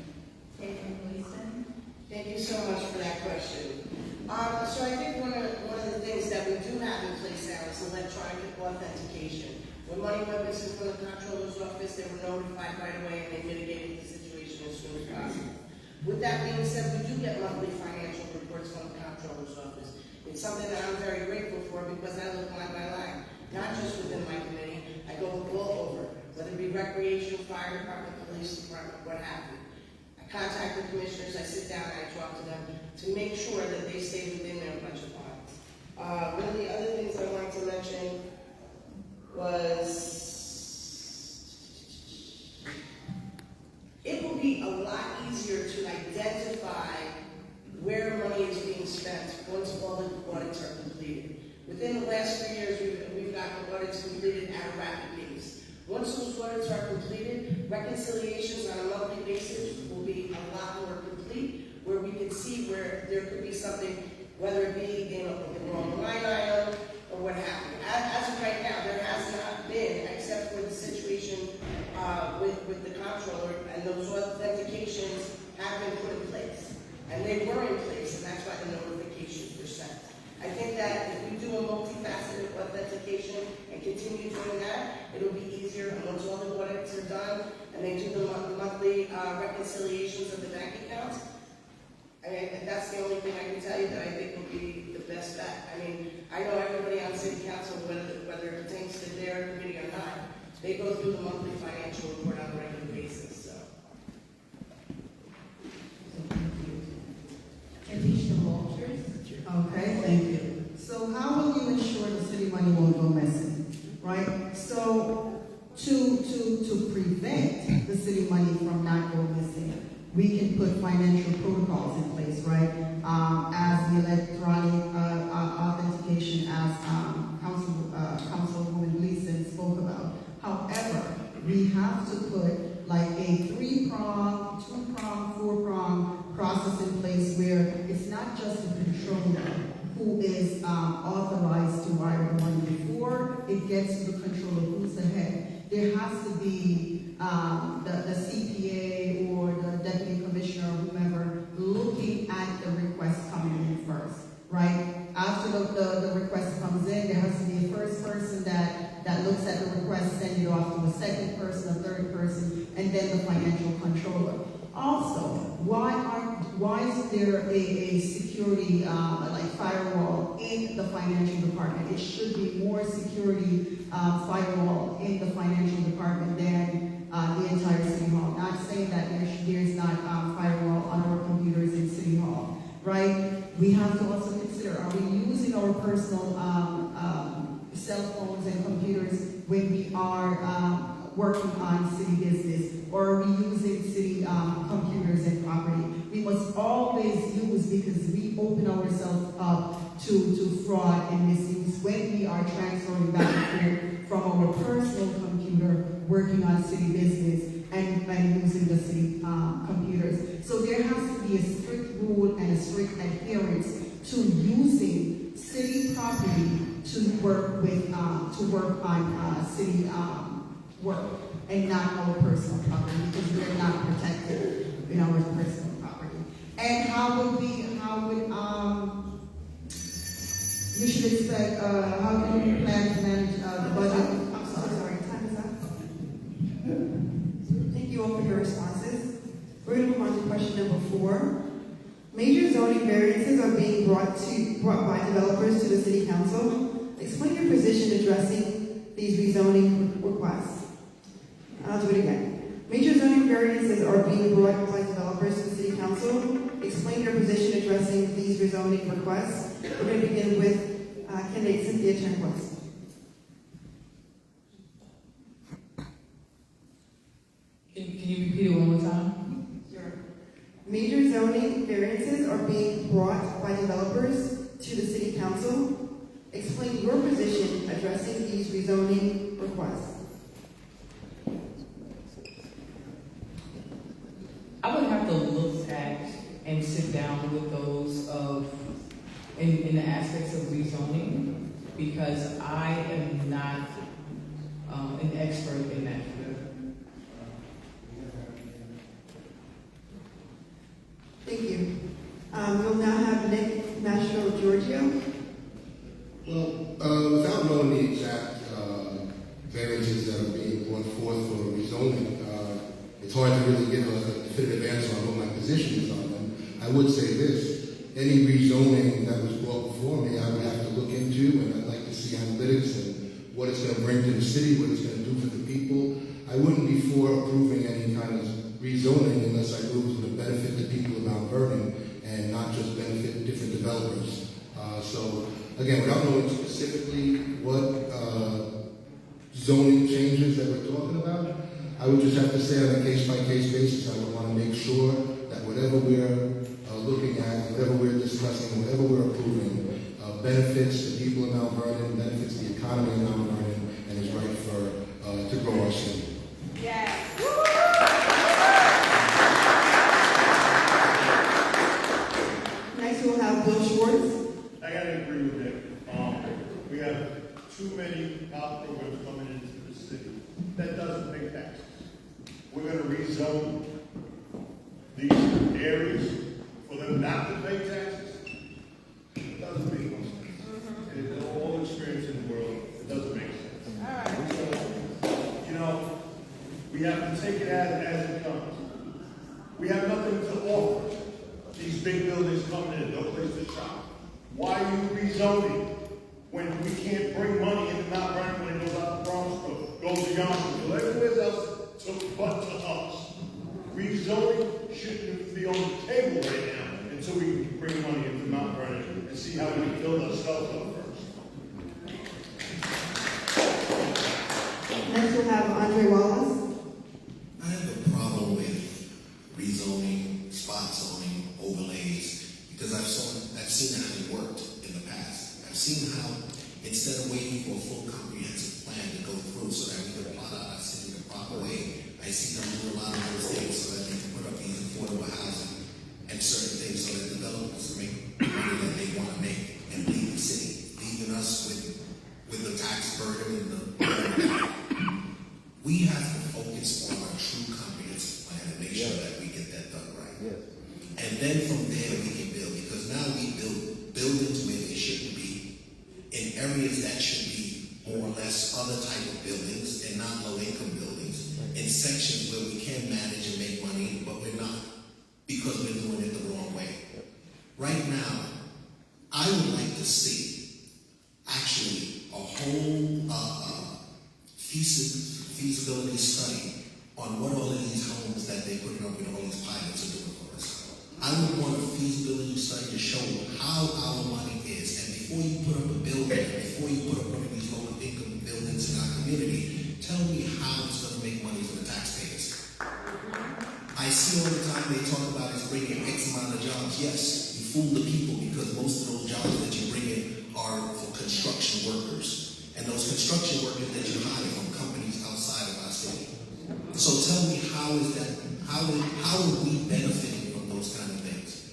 Thank you so much for that question. So I think one of the things that we do have in place now is electronic authentication. When money went missing from the comptroller's office, they were notified right away and they mitigated the situation as soon as possible. With that being said, we do get monthly financial reports from the comptroller's office. It's something that I'm very grateful for because I look line by line, not just within my committee. I go all over, whether it be recreation, fire department, police department, what have you. I contact the commissioners, I sit down and I talk to them to make sure that they stay within their budget lines. One of the other things I wanted to mention was it will be a lot easier to identify where money is being spent once all the audits are completed. Within the last 3 years, we've gotten audits completed at a rapid pace. Once those audits are completed, reconciliations on a monthly basis will be a lot more complete, where we can see where there could be something, whether it be in the wrong line item or what have you. As of right now, there has not been, except for the situation with the comptroller, and those authentications have been put in place. And they were in place, and that's why the notifications were sent. I think that if we do a multifaceted authentication and continue doing that, it'll be easier. And once all the audits are done and they do the monthly reconciliations of the bank accounts, I mean, that's the only thing I can tell you that I think will be the best bet. I mean, I know everybody on city council, whether it pertains to their committee or not, they go through the monthly financial report on a regular basis. So. Okay, thank you. So how will you ensure the city money won't go missing, right? So to prevent the city money from not going missing, we can put financial protocols in place, right? As the electronic authentication, as Councilwoman Gleason spoke about. However, we have to put like a 3-prong, 2-prong, 4-prong process in place where it's not just the controller who is authorized to wire the money. Before it gets to the controller, who's the head, there has to be the CPA or the deputy commissioner or whomever looking at the request coming in first, right? After the request comes in, there has to be a first person that looks at the request, send it off to a second person, a third person, and then the financial controller. Also, why is there a security like firewall in the financial department? It should be more security firewall in the financial department than the entire city hall. Not saying that there's not firewall on our computers in city hall, right? We have to also consider: are we using our personal cell phones and computers when we are working on city business, or are we using city computers and property? We must always use, because we open ourselves up to fraud and misuse when we are transferring back and forth from our personal computer working on city business and using the city computers. So there has to be a strict rule and a strict adherence to using city property to work with on city work, and not our personal property, because we're not protected in our personal property. And how would you should expect, how can we plan to manage the budget? I'm sorry, time is up. Thank you all for your responses. We're going to move on to question number 4. Major zoning variances are being brought by developers to the City Council. Explain your position addressing these rezoning requests. I'll do it again. Major zoning variances are being brought by developers to the City Council. Explain your position addressing these rezoning requests. We're going to begin with candidate Cynthia Turnquist. Can you repeat it one more time? Sure. Major zoning variances are being brought by developers to the City Council. Explain your position position addressing these rezoning requests? I would have to look at and sit down with those in the aspects of rezoning, because I am not an expert in that field. Thank you. We'll now have Nick Mastro Giorgio. Well, without knowing the exact variances that are being brought forth for rezoning, it's hard to really give a definitive answer on what my position is on them. I would say this: any rezoning that was brought before me, I would have to look into, and I'd like to see analytics and what it's going to bring to the city, what it's going to do for the people. I wouldn't be for approving any kind of rezoning unless I knew it was going to benefit the people of Mount Vernon and not just benefit different developers. So again, without knowing specifically what zoning changes that we're talking about, I would just have to say on a case-by-case basis, I would want to make sure that whatever we're looking at, whatever we're discussing, whatever we're approving, benefits the people of Mount Vernon, benefits the economy of Mount Vernon, and is right for to grow our city. Yes. Next, we'll have Bill Schwartz. I gotta agree with Nick. We have too many health programs coming into the city that doesn't pay taxes. We're gonna rezone these areas for them not to pay taxes. It doesn't make no sense. And it's all experience in the world. It doesn't make sense. All right. So, you know, we have to take it as it comes. We have nothing to offer. These big buildings coming in, no place to shop. Why are you rezoning when we can't bring money into Mount Vernon when it goes out to Bronxville, goes to Yonkers, everywhere else but to us? Rezoning shouldn't be on the table right now until we can bring money into Mount Vernon and see how we can build ourselves up first. Next, we'll have Andre Wallace. I have a problem with rezoning, spot zoning, overlays, because I've seen how it worked in the past. I've seen how, instead of waiting for a full comprehensive plan to go through so that we could plot out our city the proper way, I see them do a lot of those things so that they can put up these affordable housing and certain things so that developers can make money that they want to make and leave the city, leaving us with the tax burden and the we have to focus on our true comprehensive plan and make sure that we get that done right. Yes. And then from there we can build, because now we build buildings where they shouldn't be, in areas that should be more or less other type of buildings and not low-income buildings, in sections where we can manage and make money, but we're not, because we're doing it the wrong way. Right now, I would like to see actually a whole feasibility study on what all of these homes that they're putting up with all these pilots are doing for us. I would want a feasibility study to show how our money is, and before you put up a building, before you put up one of these low-income buildings in our community, tell me how it's going to make money for the taxpayers. I see all the time they talk about it's bringing X amount of jobs. Yes, you fool the people because most of those jobs that you bring in are for construction workers. And those construction workers that you hire from companies outside of our city. So tell me how are we benefiting from those kind of things?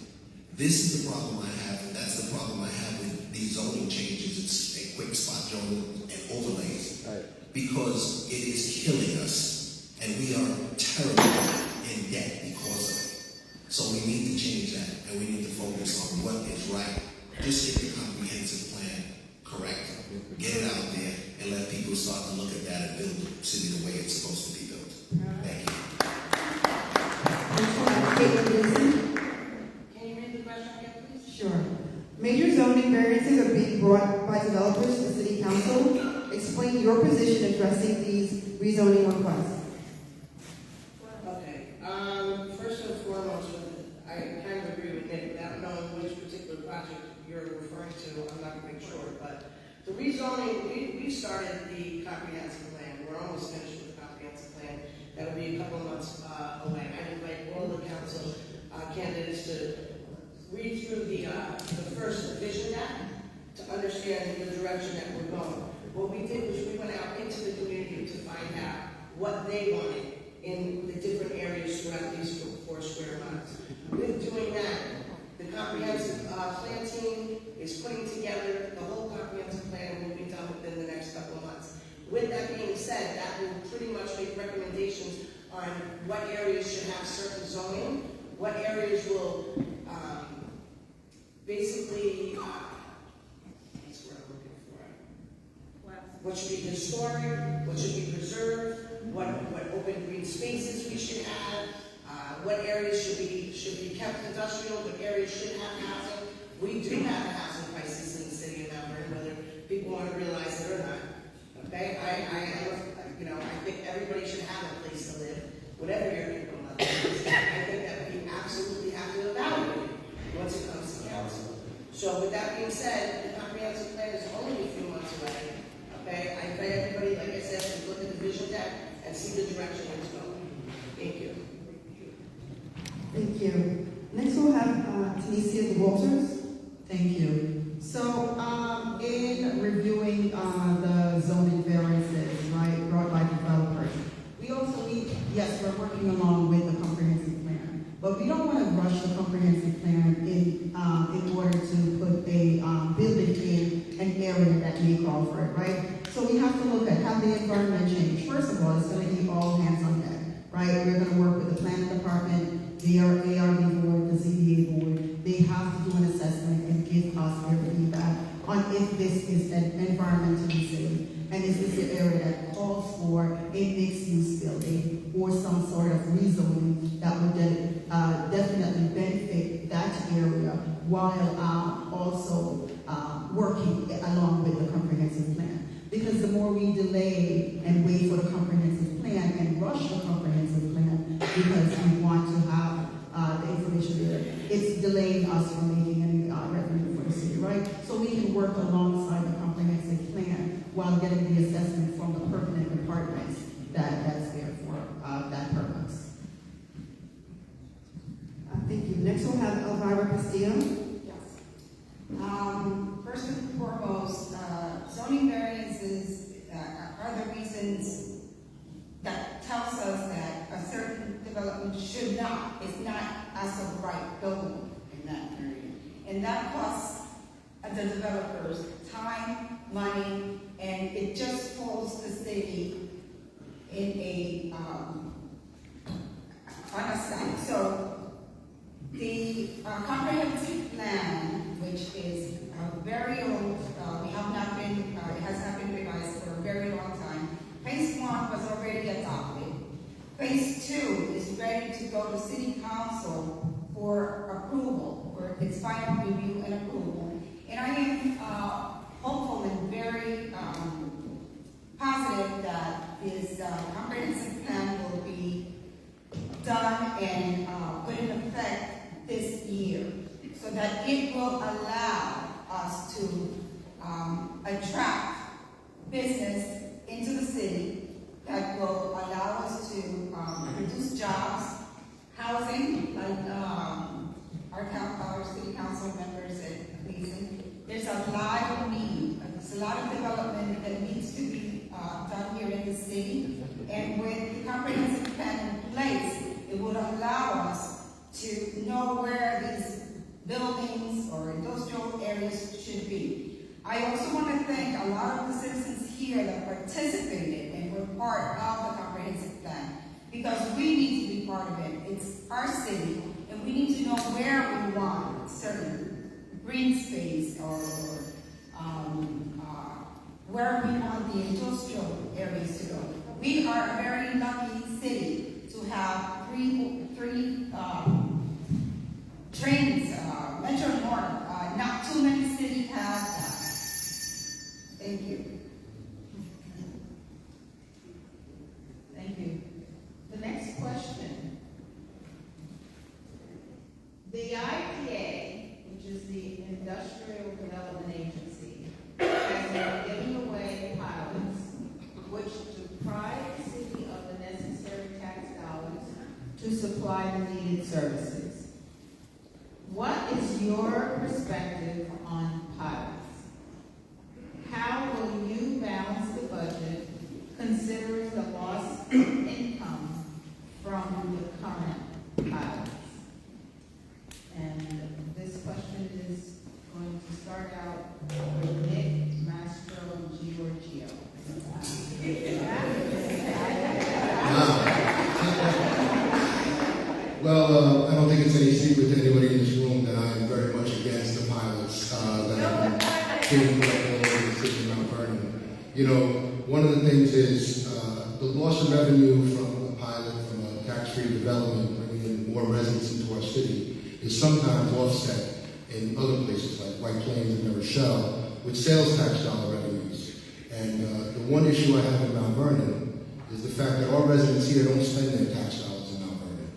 This is the problem I have, and that's the problem I have with these zoning changes. It's a quick spot zoning and overlays. Right. Because it is killing us, and we are terribly in debt because of it. So we need to change that, and we need to focus on what is right. Just get the comprehensive plan correct. Get it out there and let people start to look at that and build the city the way it's supposed to be built. Thank you. Next, we'll have Caitlin Gleason. Can you read the question again, please? Sure. Major zoning variances are being brought by developers to City Council. Explain your position addressing these rezoning requests. Okay, first and foremost, I kind of agree with Nick, without knowing which particular project you're referring to, I'm not quite sure, but the rezoning, we started the comprehensive plan, we're almost finished with the comprehensive plan, that'll be a couple of months away. I invite all the council candidates to read through the first vision map, to understand the direction that we're going. What we did was we went out into the community to find out what they wanted in the different areas throughout these 4 square miles. With doing that, the comprehensive plan team is putting together the whole comprehensive plan and will be done within the next couple of months. With that being said, that will pretty much make recommendations on what areas should have certain zoning, what areas will basically, that's what I'm looking for. What should be historic, what should be preserved, what open green spaces we should have, what areas should be kept industrial, what areas should have housing. We do have a housing crisis in the city of Mount Vernon, whether people want to realize it or not. Okay, I think everybody should have a place to live, whatever your income level is. I think that we absolutely have to evaluate it once it comes to council. So with that being said, the comprehensive plan is only a few months away. Okay, I invite everybody, like I said, to look at the vision deck and see the direction it's going. Thank you. Thank you. Next we'll have Tanisha Walters. Thank you. So, in reviewing the zoning variances, right, brought by developers, we also need, yes, we're working along with the comprehensive plan, but we don't want to rush the comprehensive plan in order to put a building in an area that may call for it, right? So we have to look at how the environment changed. First of all, it's going to be all hands on deck, right? We're going to work with the planning department, the ARB board, the ZBA board. They have to do an assessment and give us their feedback on if this is an environmentally safe and is this an area that calls for a mixed-use building or some sort of rezoning that would definitely benefit that area while also working along with the comprehensive plan. Because the more we delay and wait for the comprehensive plan and rush the comprehensive plan because we want to have the information there, it's delaying us from making any revenue for the city, right? So we can work alongside the comprehensive plan while getting the assessment from the pertinent departments that's there for that purpose. Thank you. Next we'll have Elvira Castillo. Yes. First and foremost, zoning variances are the reasons that tells us that a certain development should not, is not as of right building in that area. And that costs the developers time, money, and it just holds the city in a on a side. So the comprehensive plan, which is very old, it has not been revised for a very long time. Phase 1 was already adopted. Phase 2 is ready to go to City Council for approval, for its final review and approval. And I am hopeful and very positive that this comprehensive plan will be done and put in effect this year, so that it will allow us to attract business into the city, that will allow us to produce jobs, housing, like our city council members at Gleason. There's a lot of need. There's a lot of development that needs to be done here in the city. And with the comprehensive plan in place, it would allow us to know where these buildings or industrial areas should be. I also want to thank a lot of the citizens here that participated and were part of the comprehensive plan, because we need to be part of it. It's our city, and we need to know where we want certain green space or where we want the industrial areas to go. We are a very lucky city to have three trains, Metro North. Not too many cities have that. Thank you. Thank you. The next question. The IPA, which is the Industrial Development Agency, has been giving away pilots which deprive the city of the necessary tax dollars to supply the needed services. What is your perspective on pilots? You know, one of the things is the loss of revenue from a pilot, from a tax-free development, bringing in more residents into our city, is sometimes offset in other places like White Plains and New Rochelle with sales tax dollar revenues. And the one issue I have in Mount Vernon is the fact that our residents here don't spend their tax dollars in Mount Vernon.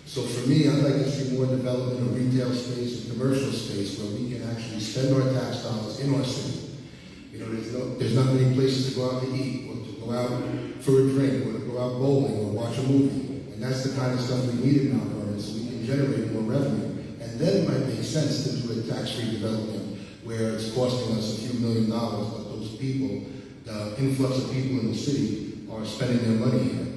So for me, I'd like to see more development of retail space and commercial space where we can actually spend our tax dollars in our city. You know, there's not many places to go out to eat, or to go out for a drink, or to go out bowling, or watch a movie. And that's the kind of stuff we need in Mount Vernon, so we can generate more revenue. And then it might make sense to do a tax-free development where it's costing us a few $1 million, but those people, the influx of people in the city, are spending their money here.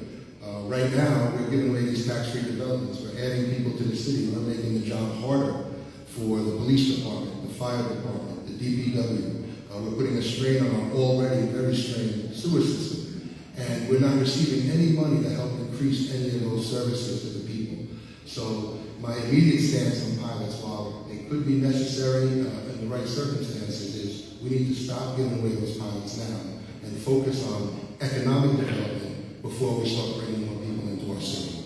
Right now, we're giving away these tax-free developments. We're adding people to the city. We're making the job harder for the police department, the fire department, the DPW. We're putting a strain on our already very strained sewer system. And we're not receiving any money to help increase any of those services to the people. So my immediate stance on pilots, while they could be necessary in the right circumstances, is we need to stop giving away those pilots now and focus on economic development before we start bringing more people into our city.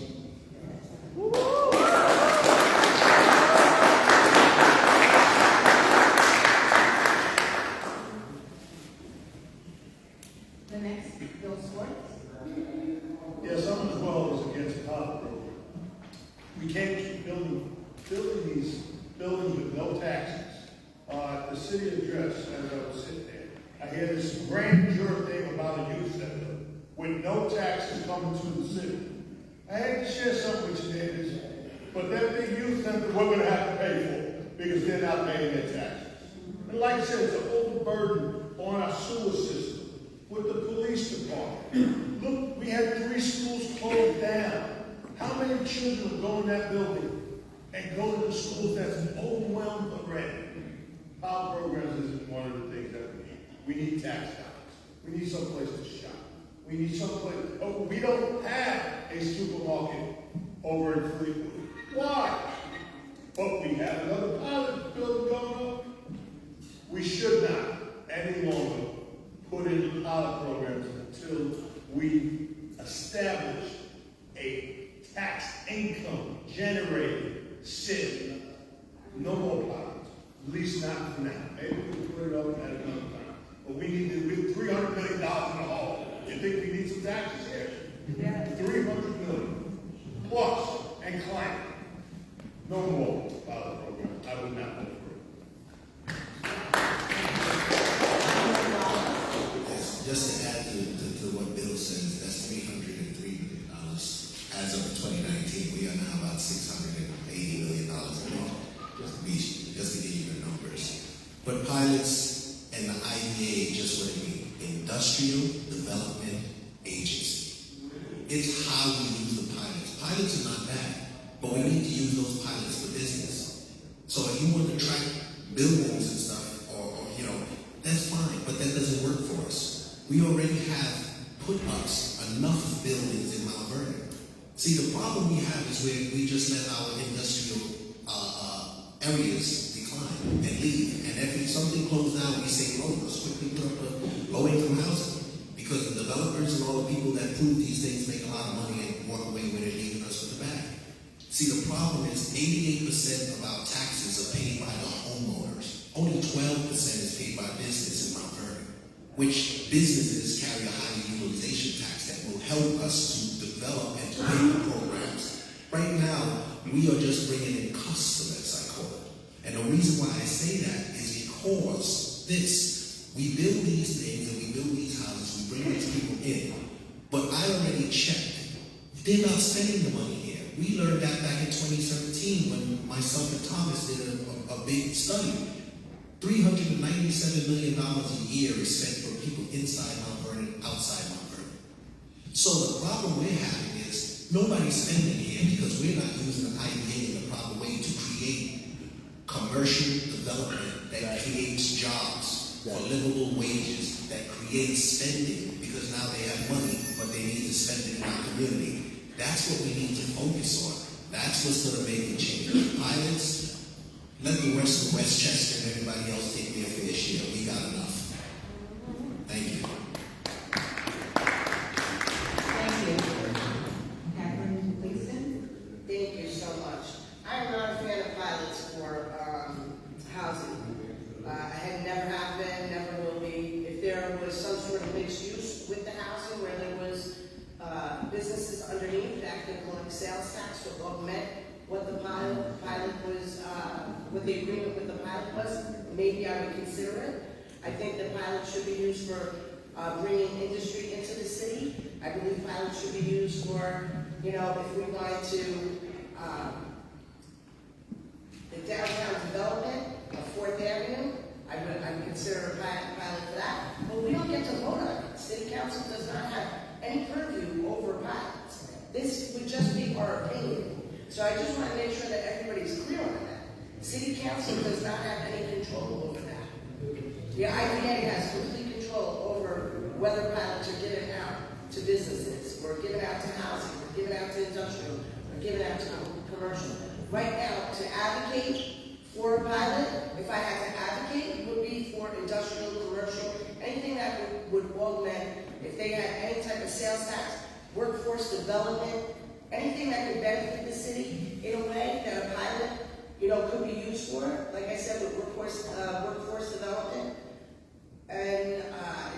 Yes, I'm as well as against the pilot program. We can't keep building these buildings with no taxes. The city address, as I was sitting there, I hear this grandeur thing about a youth center with no taxes coming to the city. I hate to share something with you, neighbors, but that big youth center we're going to have to pay for because they're not paying their taxes. And like I said, it's an overburden on our sewer system with the police department. Look, we had 3 schools closed down. How many children will go in that building and go to the schools that's overwhelmed already? Pilot programs isn't one of the things that we need. We need tax dollars. We need someplace to shop. We need someplace. Oh, we don't have a supermarket over in Fleetwood. Why? But we have another pilot building going up. We should not any longer put in pilot programs until we establish a tax income generating city. No more pilots, at least not for now. Maybe we can put it up at another time. But we need to, with $300 million in the hole, you think we need some taxes here? Yeah. $300 million plus and climate. No more pilot programs. I would not vote for it. Just to add to what Bill says, that's $303 million. As of 2019, we are now about $680 million a month, just to give you the numbers. But pilots and the IDA, just what it means, Industrial Development Agency. It's how we use the pilots. Pilots are not bad, but we need to use those pilots for business. So if you want to track buildings and stuff, or that's fine, but that doesn't work for us. We already have put ups enough buildings in Mount Vernon. See, the problem we have is where we just let our industrial areas decline and leave. And if something closed down, we say, oh, let's quickly put up a low-income housing. Because the developers and all the people that prove these things make a lot of money and walk away with it, leaving us with the bag. See, the problem is 88% of our taxes are paid by the homeowners. Only 12% is paid by business in Mount Vernon, which businesses carry a higher utilization tax that will help us to develop and to pay the programs. Right now, we are just bringing in customers, I call it. And the reason why I say that is because we build these things and we build these houses, we bring these people in, but I already checked. They're not spending the money here. We learned that back in 2017 when myself and Thomas did a big study. $397 million a year is spent for people inside Mount Vernon, outside Mount Vernon. So the problem we're having is nobody's spending here because we're not using the IDA in the proper way to create commercial development that creates jobs for livable wages, that creates spending because now they have money, but they need to spend it in our community. That's what we need to focus on. That's what's going to make the change. Pilots, let the rest of Westchester and everybody else take their fair share. We got enough. Thank you. sort of mixed use with the housing where there was businesses underneath that could collect sales tax to augment what the pilot was, what the agreement with the pilot was. Maybe I would consider it. I think the pilot should be used for bringing industry into the city. I believe pilots should be used for, you know, if we wanted to, the downtown development of 4th Avenue, I would consider a pilot for that. But we don't get to vote on it. City Council does not have any purview over pilots. This would just be our opinion. So I just want to make sure that everybody's clear on that. City Council does not have any control over that. The IDA has complete control over whether pilots are given out to businesses, or given out to housing, or given out to industrial, or given out to commercial. Right now, to advocate for a pilot, if I had to advocate, it would be for industrial, commercial, anything that would augment, if they had any type of sales tax, workforce development, anything that could benefit the city in a way that a pilot, you know, could be used for. Like I said, with workforce development and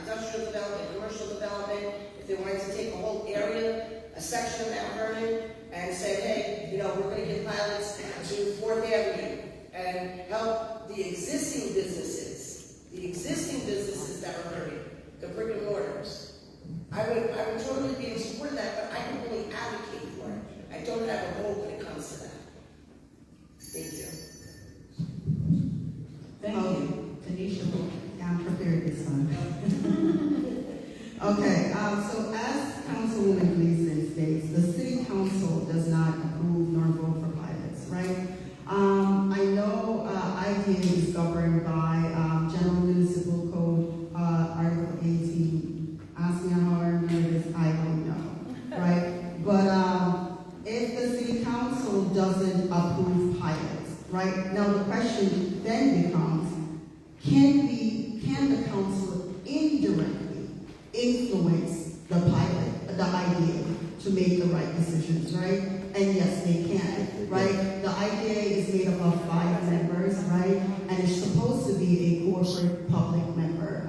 industrial development, commercial development. If they wanted to take a whole area, a section of Mount Vernon, and say, hey, you know, we're going to give pilots to 4th Avenue and help the existing businesses that are hurting, the brick and mortars. I would totally be in support of that, but I can really advocate for it. I don't have a vote when it comes to that. Thank you. Thank you. Tanisha, I'm prepared this time. Okay, so as Councilwoman Gleason states, the City Council does not approve nor vote for pilots, right? I know IDA is governed by General Municipal Code, Article 18. Ask me how I remember this, I don't know, right? But if the City Council doesn't approve pilots, right? Now the question then becomes, can the council indirectly influence the pilot, the IDA, to make the right decisions, right? And yes, they can, right? The IDA is made up of 5 members, right? And it's supposed to be a corporate public member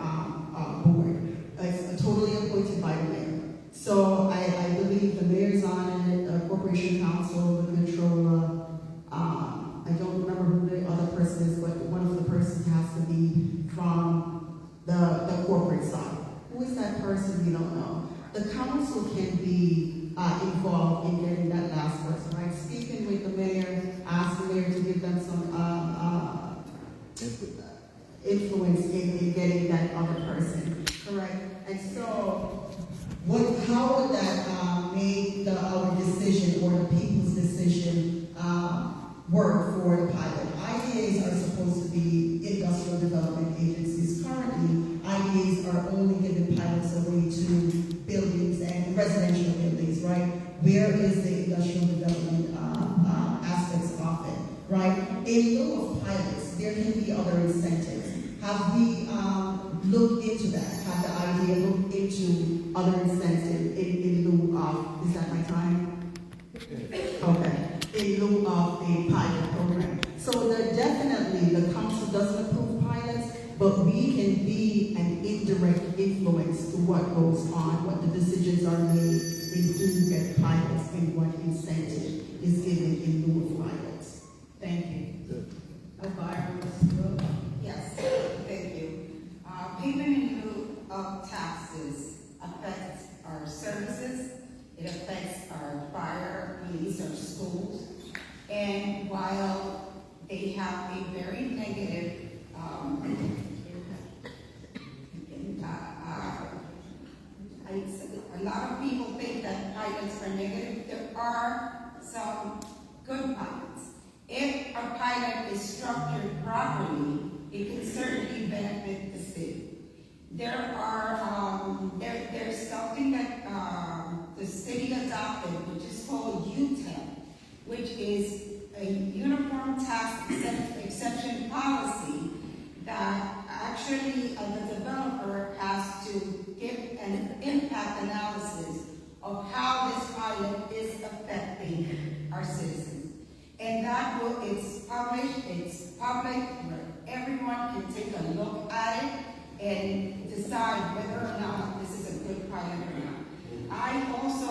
board. It's totally appointed by the mayor. So I believe the mayor's on it, corporation council, the controller. I don't remember who the other person is, but one of the persons has to be from the corporate side. Who is that person? We don't know. The council can be involved in getting that last person, right? Speaking with the mayor, ask the mayor to give them some influence in getting that other person, correct? And so, how would that make our decision or the people's decision work for the pilot? IDAs are supposed to be industrial development agencies. Currently, IDAs are only giving pilots away to buildings and residential buildings, right? Where is the industrial development aspects of it, right? In lieu of pilots, there can be other incentives. Have we looked into that? Have the IDA looked into other incentives in lieu of, is that my time? Okay. In lieu of a pilot program. So definitely the council doesn't approve pilots, but we can be an indirect influence to what goes on, what the decisions are made in who get pilots and what incentive is given in lieu of pilots. Thank you. Yes, thank you. Payment in lieu of taxes affects our services. It affects our fire, police, our schools. And while they have a very negative a lot of people think that pilots are negative. There are some good pilots. If a pilot is structured properly, it can certainly benefit the city. There are there's something that the city adopted, which is called UTEP, which is a uniform tax exception policy that actually the developer has to give an impact analysis of how this pilot is affecting our citizens. And that will, it's published, it's public, where everyone can take a look at it and decide whether or not this is a good pilot or not. I also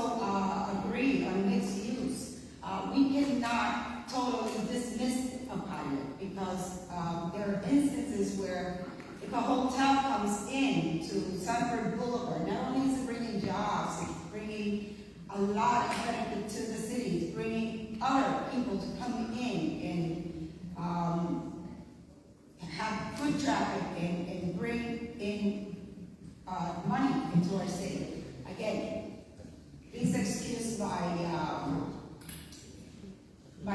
agree on mixed use. We cannot totally dismiss a pilot because there are instances where if a hotel comes in to Sunford Boulevard, not only is it bringing jobs, it's bringing a lot of benefit to the city, it's bringing other people to come in and have foot traffic and bring in money into our city. Again, please excuse my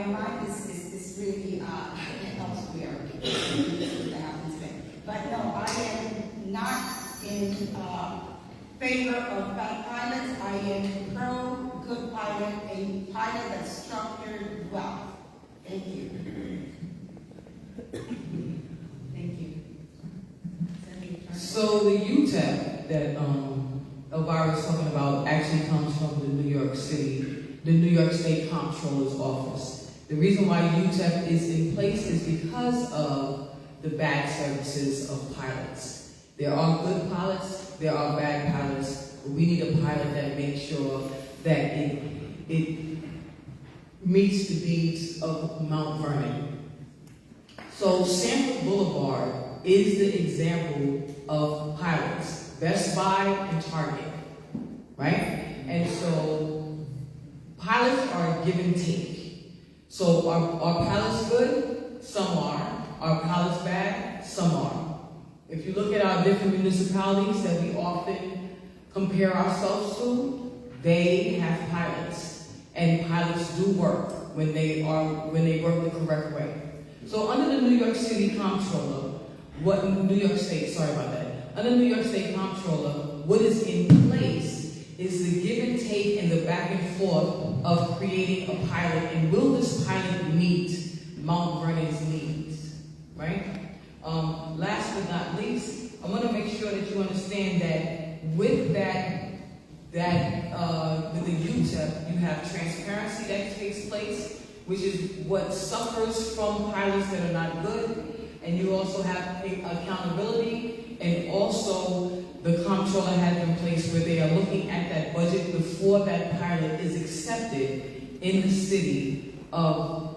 mind is really elsewhere. But no, I am not in favor of bad pilots. I am pro good pilot, a pilot that's structured well. Thank you. Thank you. So the UTEP that Elvira was talking about actually comes from the New York State Comptroller's Office. The reason why UTEP is in place is because of the bad services of pilots. There are good pilots, there are bad pilots, but we need a pilot that makes sure that it meets the needs of Mount Vernon. So Sanford Boulevard is the example of pilots, Best Buy and Target, right? And so pilots are give and take. So are pilots good? Some are. Are pilots bad? Some are. If you look at our different municipalities that we often compare ourselves to, they have pilots. And pilots do work when they work the correct way. So under the New York City Comptroller, under New York State Comptroller, what is in place is the give and take and the back and forth of creating a pilot, and will this pilot meet Mount Vernon's needs, right? Last but not least, I want to make sure that you understand that with with the UTEP, you have transparency that takes place, which is what suffers from pilots that are not good, and you also have accountability, and also the comptroller has in place where they are looking at that budget before that pilot is accepted in the city of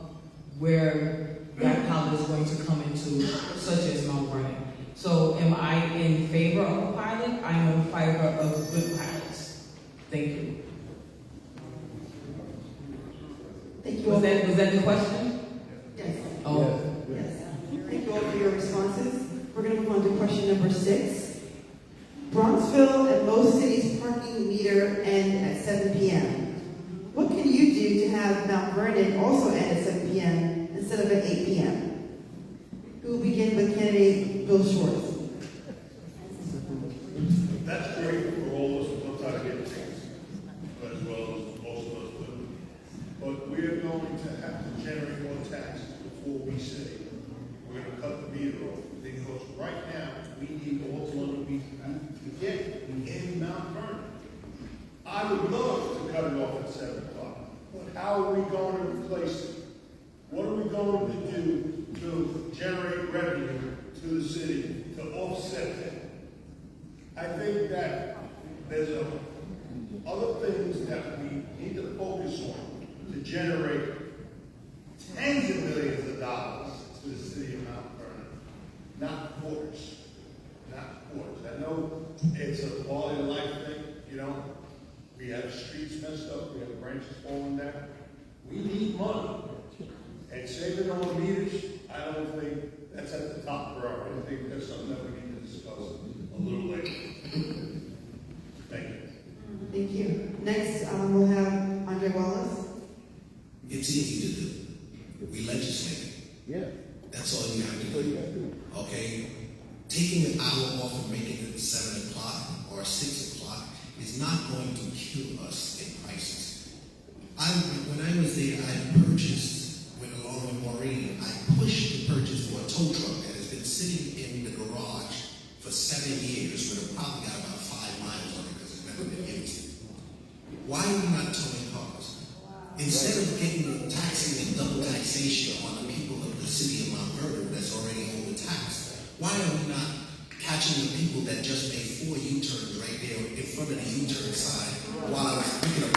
where that pilot is going to come into, such as Mount Vernon. So am I in favor of a pilot? I am in favor of good pilots. Thank you. Thank you. Was that the question? Yes. Oh. Yes. Thank you all for your responses. We're going to move on to question number 6. Bronxville and most cities parking meter end at 7 p.m. What can you do to have Mount Vernon also end at 7 p.m. instead of at 8 p.m.? We will begin with candidate Bill Schwartz. That's great for all of us who try to get things, as well as most of us do. But we're going to have to generate more taxes before we say we're going to cut the meter off. Because right now, we need all the money we can to get in Mount Vernon. I would love to cut it off at 7 o'clock, but how are we going to replace it? What are we going to do to generate revenue to the city to offset that? I think that there's other things that we need to focus on to generate tens of millions of dollars to the city of Mount Vernon, not quarters. Not quarters. I know it's a quality of life thing, you know. We have streets messed up, we have branches falling down. We need money. And saving on meters, I don't think that's at the top priority. I think that's something that we need to discuss a little later. Thank you. Thank you. Next, we'll have Andre Wallace. It's easy to do. We legislate. Yeah. That's all you have to do. Okay? Taking an hour off and making it 7 o'clock or 6 o'clock is not going to kill us in prices. When I was there, I purchased, along with Maureen, I pushed the purchase for a tow truck that has been sitting in the garage for 7 years, but it probably got about 5 miles on it because it's never been used. Why are we not towing cars? Instead of getting the taxing and double taxation on the people of the city of Mount Vernon that's already overtaxed, why are we not watching the people that just made 4 U-turns right there in front of the U-turn sign while I was picking up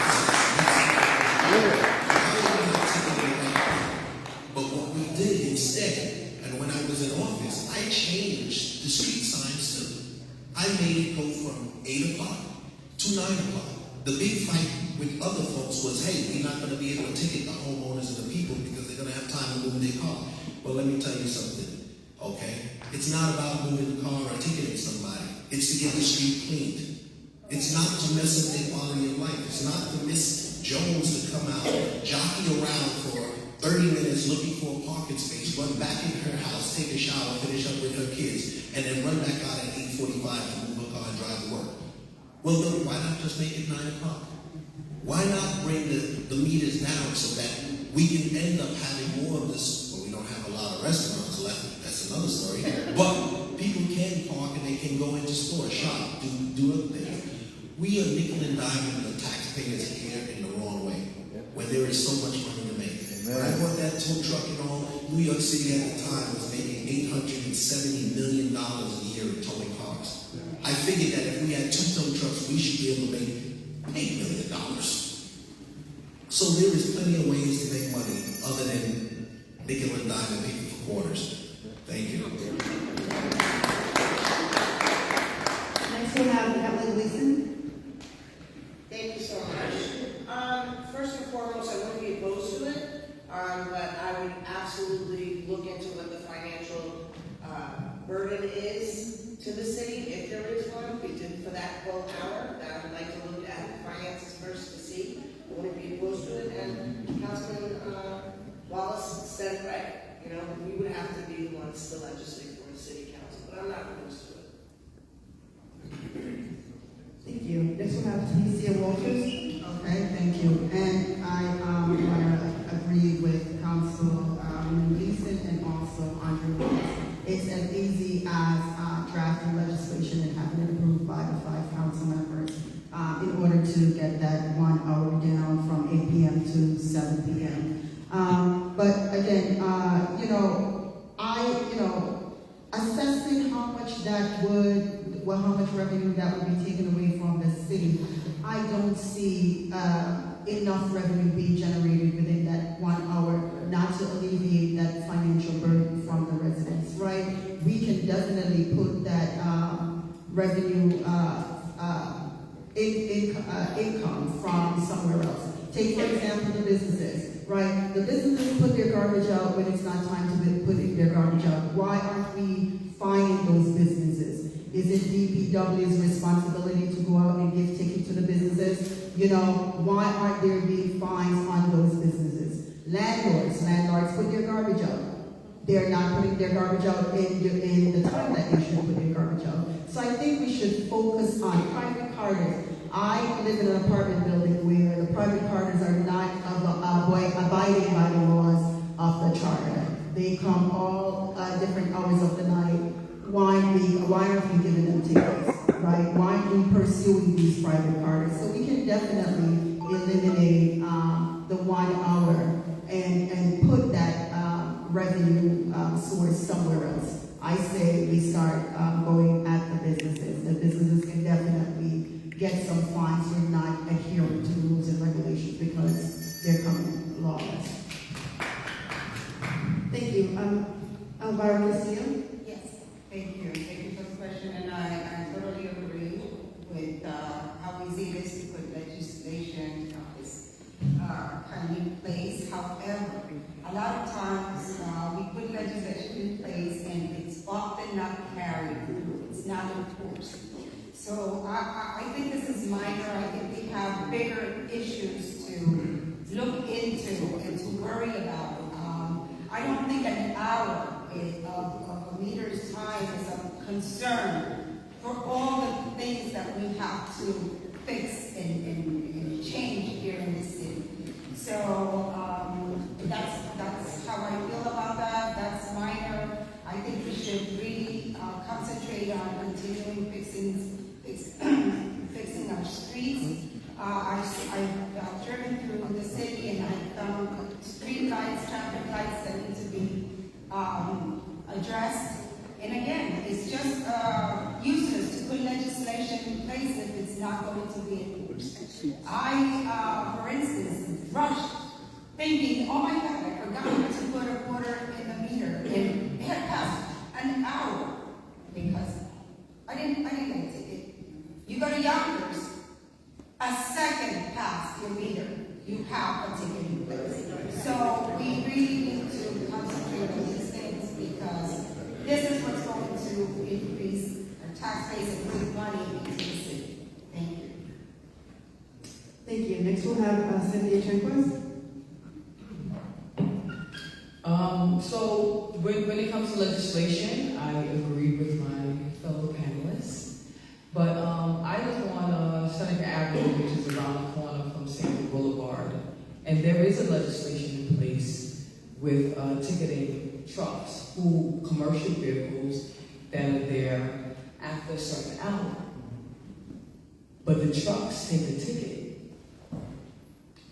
but what we did instead, and when I was in office, I changed the street signs too. I made it go from 8 o'clock to 9 o'clock. The big fight with other folks was, hey, we're not going to be able to ticket the homeowners and the people because they're going to have time to move their car. Well, let me tell you something, okay? It's not about moving the car or ticketing somebody. It's to get the street cleaned. It's not to mess up their quality of life. It's not for Miss Jones to come out, jockey around for 30 minutes looking for a parking space, run back in her house, take a shower, finish up with her kids, and then run back out at 8:45 to move her car and drive to work. Well, then why not just make it 9 o'clock? Why not bring the meters down so that we can end up having more of this? Well, we don't have a lot of restaurants left. That's another story. But people can park and they can go into stores, shop, do other things. We are nickel and diming the taxpayers here in the wrong way, where there is so much money to make. When I bought that tow truck and all, New York City at the time was making $870 million a year in towing cars. I figured that if we had 2 tow trucks, we should be able to make $8 million. So there is plenty of ways to make money other than nickel and diming people for quarters. Thank you. Next we have Emily Gleason. Thank you so much. First and foremost, I wouldn't be opposed to it, but I would absolutely look into what the financial burden is to the city, if there is one. We did for that whole hour, that I would like to look at finances first to see. I wouldn't be opposed to it, and Councilman Wallace said it right. You know, we would have to be the ones to legislate for the city council, but I'm not opposed to it. Thank you. Next we have Tanisha Walters. Okay, thank you. And I want to agree with Councilman Gleason and also Andre Wallace. It's as easy as drafting legislation and having it approved by the 5 council members in order to get that 1 hour down from 8 p.m. to 7 p.m. But again, assessing how much that would, how much revenue that would be taken away from the city, I don't see enough revenue being generated within that 1 hour not to alleviate that financial burden from the residents, right? We can definitely put that revenue income from somewhere else. Take, for example, the businesses, right? The businesses put their garbage out when it's not time to put their garbage out. Why aren't we fining those businesses? Is it DPW's responsibility to go out and give tickets to the businesses? You know, why aren't there being fines on those businesses? Landlords put their garbage out. They're not putting their garbage out in the time that they should put their garbage out. So I think we should focus on private carters. I live in an apartment building where the private carters are not abiding by the laws of the charter. They come all different hours of the night. Why aren't we giving them tickets, right? Why aren't we pursuing these private carters? So we can definitely eliminate the 1 hour and put that revenue source somewhere else. I say we start going at the businesses. The businesses can definitely get some fines for not adhering to rules and regulations because they're coming lawless. Thank you. Elvira Castillo. Yes, thank you. Thank you for the question, and I totally agree with how easy it is to put legislation of this kind in place. However, a lot of times we put legislation in place and it's often not carried through. It's not enforced. So I think this is minor. I think we have bigger issues to look into and to worry about. I don't think an hour of a meter's time is a concern for all the things that we have to fix and change here in the city. So that's how I feel about that. That's minor. I think we should really concentrate on continuing fixing our streets. I've driven through the city and I found street lights, traffic lights that need to be addressed. And again, it's just not going to be enforced. I, for instance, rushed, thinking, oh my God, I forgot to put a quarter in the meter, and it had passed an hour because I didn't get a ticket. You go to Yonkers, a second past your meter, you have a ticket in place. So we really need to concentrate on these things because this is what's going to increase our tax base and bring money into the city. Thank you. Thank you. Next we'll have Cynthia Chenquez. So when it comes to legislation, I agree with my fellow panelists. But I live on Seneca Avenue, which is around the corner from Sanford Boulevard. And there is a legislation in place with ticketing trucks, commercial vehicles that are there after a certain hour. But the trucks take the ticket.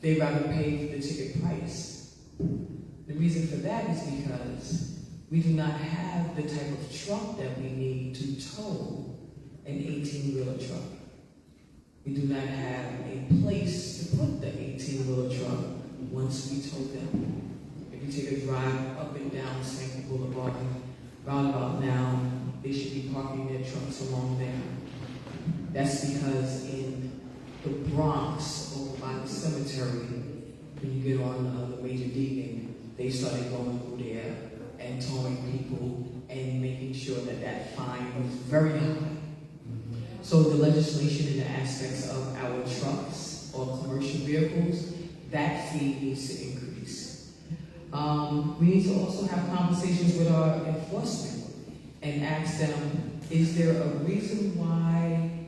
They rather pay the ticket price. The reason for that is because we do not have the type of truck that we need to tow an 18-wheeler truck. We do not have a place to put the 18-wheeler truck once we tow them. If you take a drive up and down Sanford Boulevard, round about now, they should be parking their trucks along there. That's because in the Bronx, over by the cemetery, when you get on the Major Deegan, they started going through there and towing people and making sure that that fine was very high. So the legislation in the aspects of our trucks or commercial vehicles, that fee needs to increase. We need to also have conversations with our enforcement and ask them, is there a reason why,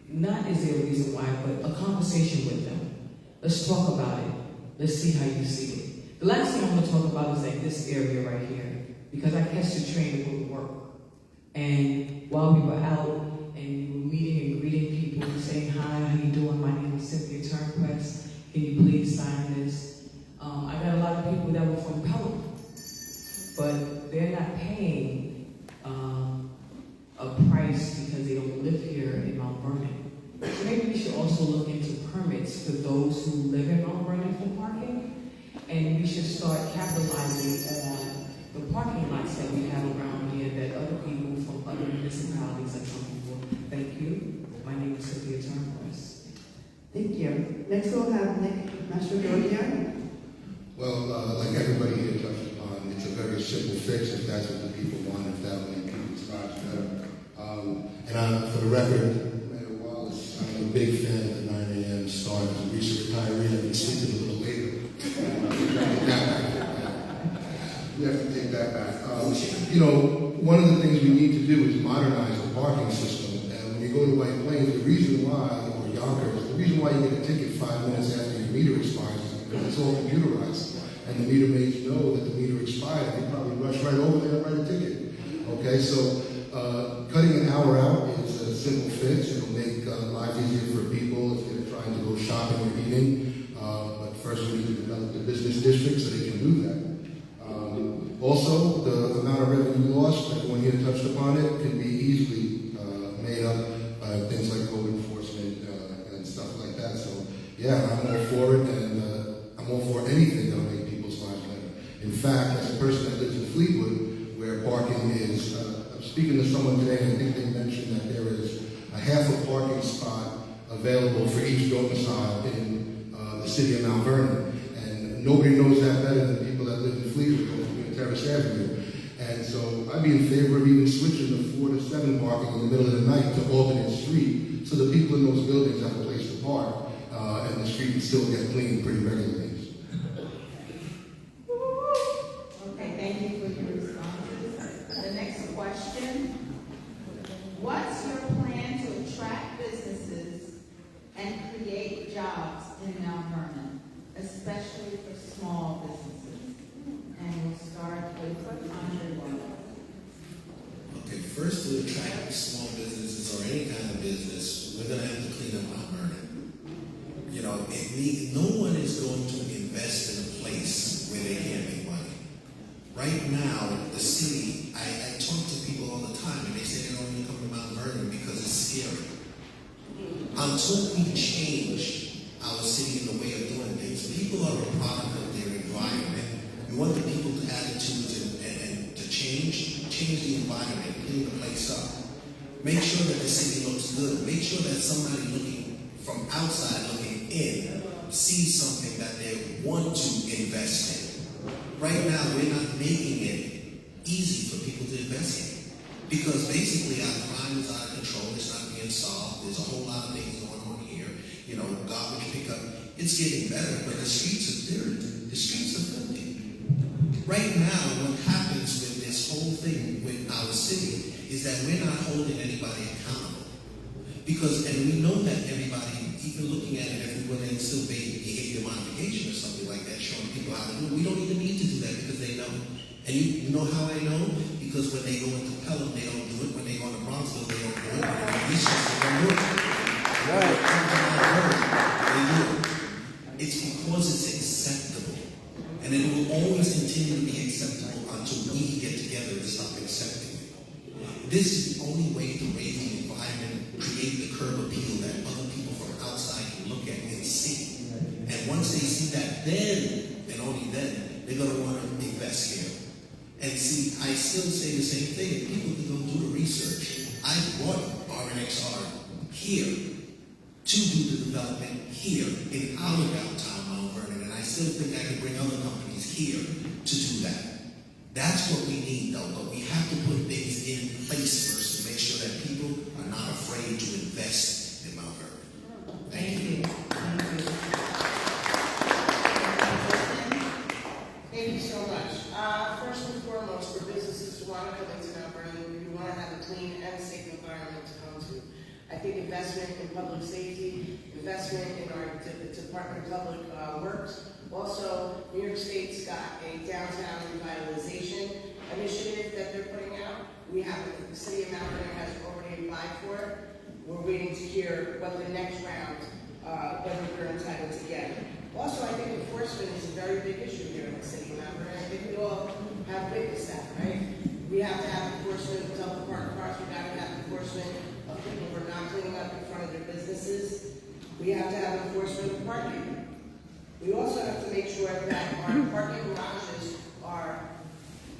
not is there a reason why, but a conversation with them. Let's talk about it. Let's see how you see it. The last thing I'm going to talk about is like this area right here, because I catch the train to go to work. And while we were out and we were meeting and greeting people, saying, hi, how you doing? My name is Cynthia Turnquest. Can you please sign this? I got a lot of people that were from Pelham, but they're not paying a price because they don't live here in Mount Vernon. So maybe we should also look into permits for those who live in Mount Vernon for parking, and we should start capitalizing on the parking lots that we have around here that other people from other municipalities are coming for. Thank you. My name is Cynthia Turnquest. Thank you. Next we'll have Nick Mastrodonia. Well, like everybody here touched upon, it's a very simple fix if that's what the people want, if that will make people's lives better. And for the record, Mayor Wallace, I'm a big fan of the 9 a.m. start. As a recent retiree, I've been sleeping a little later. We have to take that back. One of the things we need to do is modernize the parking system. And when you go to White Plains, the reason why, or Yonkers, the reason why you get a ticket 5 minutes after your meter expires is because it's all computerized. And the meter maids know that the meter expired. They probably rush right over there and write a ticket. Okay, so cutting an hour out is a simple fix. It'll make lives easier for people if they're trying to go shopping or eating. But first we need to develop the business district so they can do that. Also, the amount of revenue lost, everyone here touched upon it, can be easily made up by things like code enforcement and stuff like that. So, yeah, I'm all for it, and I'm all for anything that'll make people's lives better. In fact, as a person that lives in Fleetwood, where parking is, I'm speaking to someone today, and I think they mentioned that there is a half a parking spot available for each domicile in the city of Mount Vernon. And nobody knows that better than people that live in Fleetwood, Terrace Avenue. And so I'd be in favor of even switching the 4 to 7 parking in the middle of the night to alternate street so the people in those buildings have a place to park and the street can still get cleaned pretty regularly. Okay, thank you for your responses. The next question. What's your plan to attract businesses and create jobs in Mount Vernon, especially for small businesses? And we'll start with Andre Wallace. Okay, first to attract small businesses or any kind of business, we're going to have to clean up Mount Vernon. No one is going to invest in a place where they can't make money. Right now, the city, I talk to people all the time and they say they don't even come to Mount Vernon because it's scary. until we change our city in the way of doing things, people are a product of their environment. We want the people to attitudes and to change the environment, clean the place up. Make sure that the city looks good. Make sure that somebody looking from outside looking in sees something that they want to invest in. Right now, we're not making it easy for people to invest in. Because basically our crime is out of control, it's not being solved, there's a whole lot of things going on here. You know, garbage pickup, it's getting better, but the streets are dirty. The streets are filthy. Right now, what happens with this whole thing with our city is that we're not holding anybody accountable. Because, and we know that everybody, even looking at it, if we were to instill behavior modification or something like that, showing people how to do it, we don't even need to do that because they know. And you know how I know? Because when they go into Pelham, they don't do it. When they go into Bronxville, they don't do it. When they go to Eastchester, they don't do it. Right. They do it. It's because it's acceptable. And it will always continue to be acceptable until we get together and stop accepting it. This is the only way to raise the environment, create the curb appeal that other people from outside can look at and see. And once they see that, then, and only then, they're going to want to invest here. And see, I still say the same thing. If people can go do the research, I brought RNXR here to do the development here in our downtown Mount Vernon, and I still think I can bring other companies here to do that. That's what we need, though, but we have to put things in place first to make sure that people are not afraid to invest in Mount Vernon. Thank you. Thank you so much. First and foremost, for businesses who want to come into Mount Vernon, we want to have a clean and safe environment to come to. I think investment in public safety, investment in our Department of Public Works. Also, New York State's got a downtown revitalization initiative that they're putting out. We have the city of Mount Vernon has already applied for it. We're waiting to hear what the next round, whether we're entitled to get it. Also, I think enforcement is a very big issue here in the city of Mount Vernon. I think we all have witnessed that, right? We have to have enforcement of double parked cars. We got to have enforcement of people who are not cleaning up in front of their businesses. We have to have enforcement of parking. We also have to make sure that our parking garages are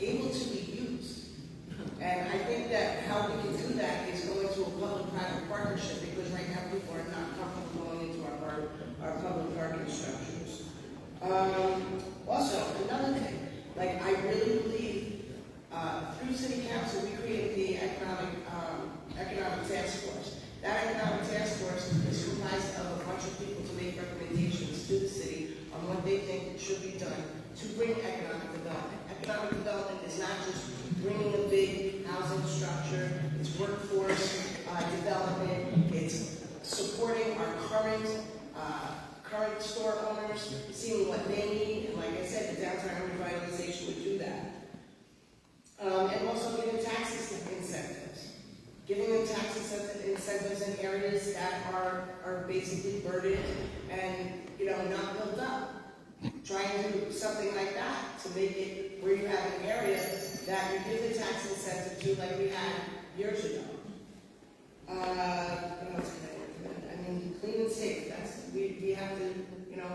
able to be used. And I think that how we can do that is go into a public-private partnership, because right now people are not comfortable going into our public parking structures. Also, another thing, like I really believe through City Council we created the economic task force. That economic task force is comprised of a bunch of people to make recommendations to the city on what they think should be done to bring economic development. Economic development is not just bringing a big housing structure, it's workforce development, it's supporting our current store owners, seeing what they need, and like I said, the downtown revitalization would do that. And also giving tax incentives. Giving them tax incentives in areas that are basically burdened and, not built up. Trying to do something like that to make it where you have an area that you give the tax incentive to, like we had years ago. What else can I recommend? I mean, clean and safe. We have to,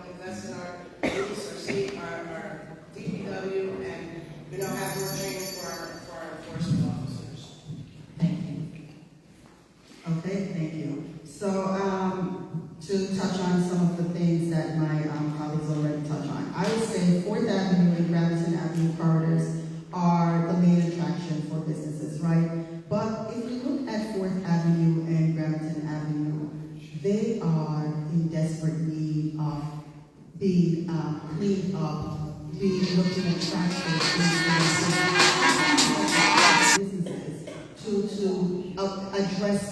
invest in our police, our state, our DPW, and have more training for our enforcement officers. Thank you. Okay, thank you. So, to touch on some of the things that my colleagues already touched on, I would say 4th Avenue and Gramercy Avenue corridors are the main attraction for businesses, right? But if you look at 4th Avenue and Gramercy Avenue, they are in desperate need of being cleaned up, being looked to attract businesses to address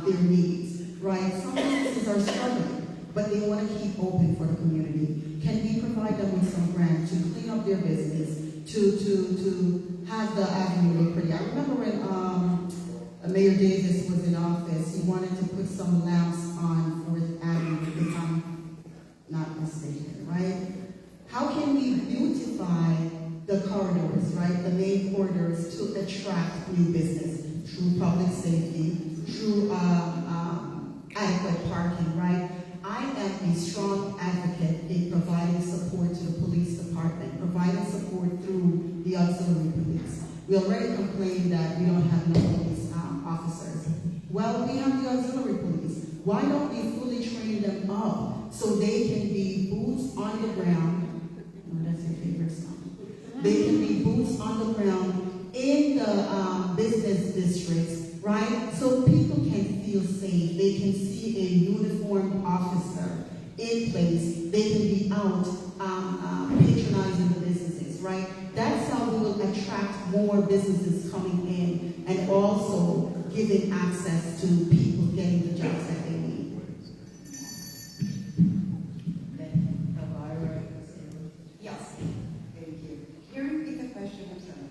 their needs, right? Some businesses are struggling, but they want to keep open for the community. Can we provide them with some grant to clean up their business, to have the avenue look pretty? I remember when Mayor Davis was in office, he wanted to put some lamps on 4th Avenue, if I'm not mistaken, right? How can we beautify the corridors, right, the main corridors, to attract new business through public safety, through adequate parking a strong advocate in providing support to the police department, providing support through the auxiliary police. We already complained that we don't have enough police officers. Well, we have the auxiliary police. Why don't we fully train them up so they can be boots on the ground? Oh, that's your favorite song. They can be boots on the ground in the business districts, right? So people can feel safe. They can see a uniformed officer in place. They can be out patronizing the businesses, right? That's how we will attract more businesses coming in and also giving access to people getting the jobs that they need. Yes, thank you. Can you repeat the question, I'm sorry?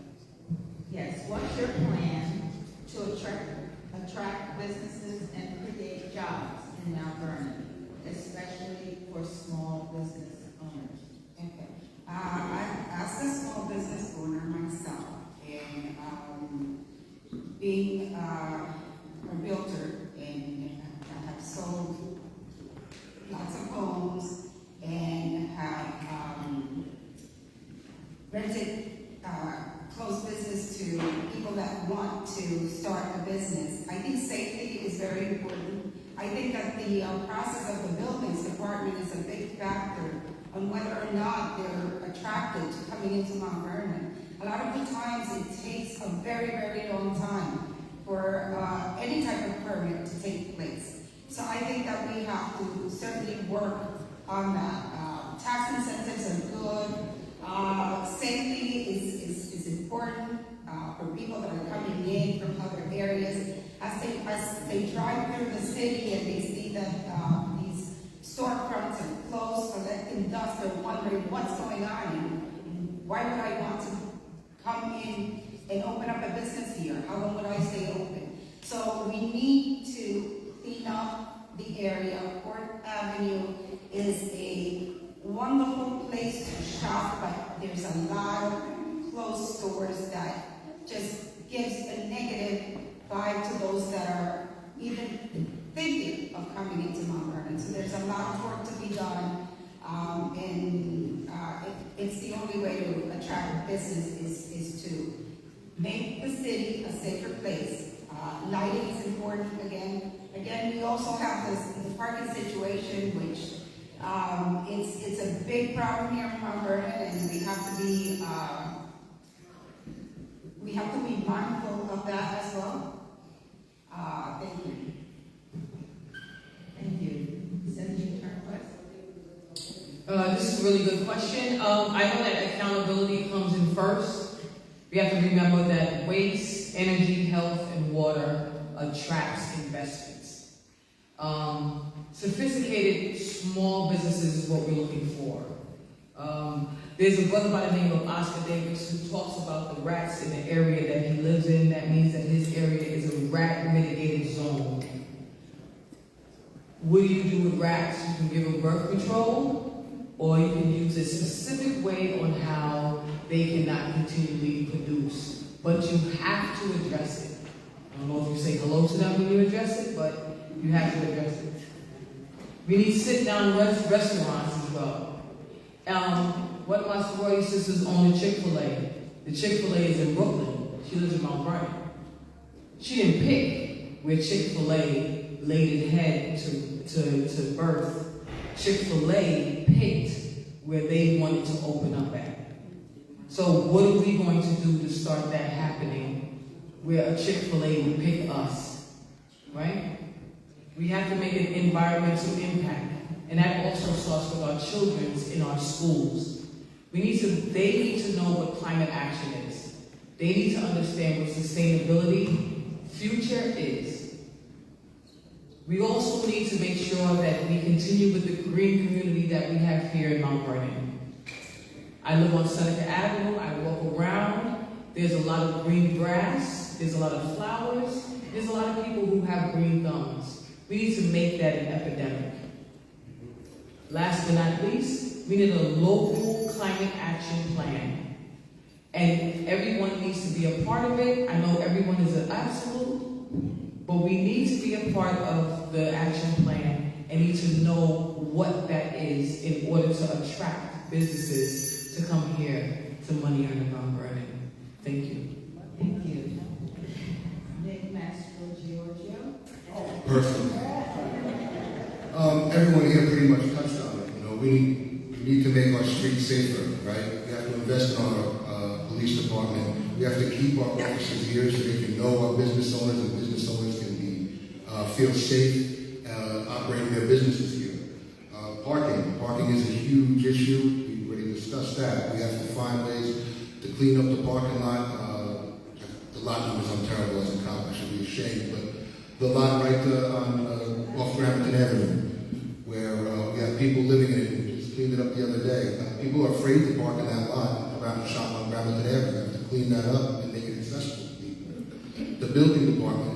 Yes, what's your plan to attract businesses and create jobs in Mount Vernon, especially for small business owners? Okay. As a small business owner myself, and being a realtor, and I have sold lots of homes and have rented closed business to people that want to start a business. I think safety is very important. I think that the process of the buildings department is a big factor on whether or not they're attracted to coming into Mount Vernon. A lot of the times it takes a very, very long time for any type of permit to take place. So I think that we have to certainly work on that. Tax incentives are good. Safety is important for people that are coming in from other areas. As they drive through the city and they see that these storefronts are closed, collecting dust, they're wondering what's going on and why would I want to come in and open up a business here? How long would I stay open? So we need to clean up the area. Port Avenue is a wonderful place to shop, but there's a lot of closed stores that just gives a negative vibe to those that are even thinking of coming into Mount Vernon. So there's a lot of work to be done, and it's the only way to attract business is to make the city a safer place. Lighting is important again. Again, we also have the parking situation, which it's a big problem here in Mount Vernon, and we have to be mindful of that as well. Thank you. Thank you. Senator Turnquist. This is a really good question. I know that accountability comes in first. We have to remember that waste, energy, health, and water attracts investments. Sophisticated small businesses is what we're looking for. There's a brother by the name of Oscar Davis who talks about the rats in the area that he lives in. That means that his area is a rat mitigated zone. What do you do with rats? You can give them birth control, or you can use a specific way on how they cannot continually produce. But you have to address it. I don't know if you say hello to them when you address it, but you have to address it. We need sit-down restaurants as well. One of my sorority sisters owned a Chick-fil-A. The Chick-fil-A is in Brooklyn. She lives in Mount Vernon. She didn't pick where Chick-fil-A laid its head to birth. Chick-fil-A picked where they wanted to open up at. So what are we going to do to start that happening where a Chick-fil-A would pick us, right? We have to make an environmental impact. And that also starts with our children in our schools. They need to know what climate action is. They need to understand what sustainability future is. We also need to make sure that we continue with the green community that we have here in Mount Vernon. I live on Seneca Avenue. I walk around. There's a lot of green grass. There's a lot of flowers. There's a lot of people who have green thumbs. We need to make that an epidemic. Last but not least, we need a local climate action plan. And everyone needs to be a part of it. I know everyone is an absolute, but we need to be a part of the action plan and need to know what that is in order to attract businesses to come here to Money Earning Mount Vernon. Thank you. Thank you. Nick Mastro Giorgio. Perfect. Everyone here pretty much touched on it. You know, we need to make our streets safer, right? We have to invest in our police department. We have to keep our officers here so they can know our business owners, and business owners can feel safe operating their businesses here. Parking is a huge issue. We already discussed that. We have to find ways to clean up the parking lot. The lot numbers, I'm terrible as a cop, I should be ashamed, but the lot right off Gramerton Avenue, where we have people living in it. We just cleaned it up the other day. People are afraid to park in that lot around the shop on Gramerton Avenue. We have to clean that up and make it accessible to people. The building department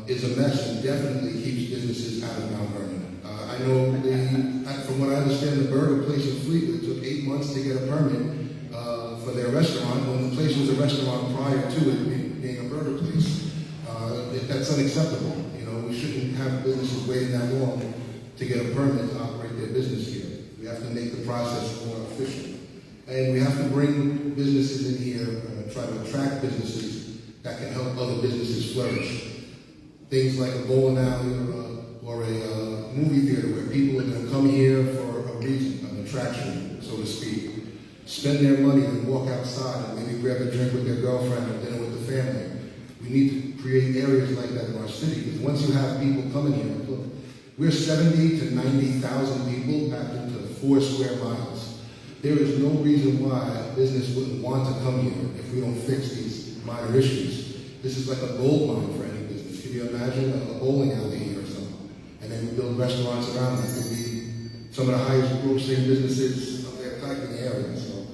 is a mess and definitely keeps businesses out of Mount Vernon. I know from what I understand, the burger place in Fleetwood took 8 months to get a permit for their restaurant when the place was a restaurant prior to it being a burger place. That's unacceptable. You know, we shouldn't have businesses waiting that long to get a permit to operate their business here. We have to make the process more efficient. And we have to bring businesses in here, try to attract businesses that can help other businesses flourish. Things like a bowling alley or a movie theater where people are going to come here for a reason, an attraction, so to speak. Spend their money and walk outside and maybe grab a drink with their girlfriend or dinner with the family. We need to create areas like that in our city, because once you have people coming here, look, we're 70 to 90,000 people packed into 4 square miles. There is no reason why a business wouldn't want to come here if we don't fix these minor issues. This is like a gold mine for any business. Can you imagine a bowling alley here or something? And then we build restaurants around it. It could be some of the highest grossing businesses of their type in the area. So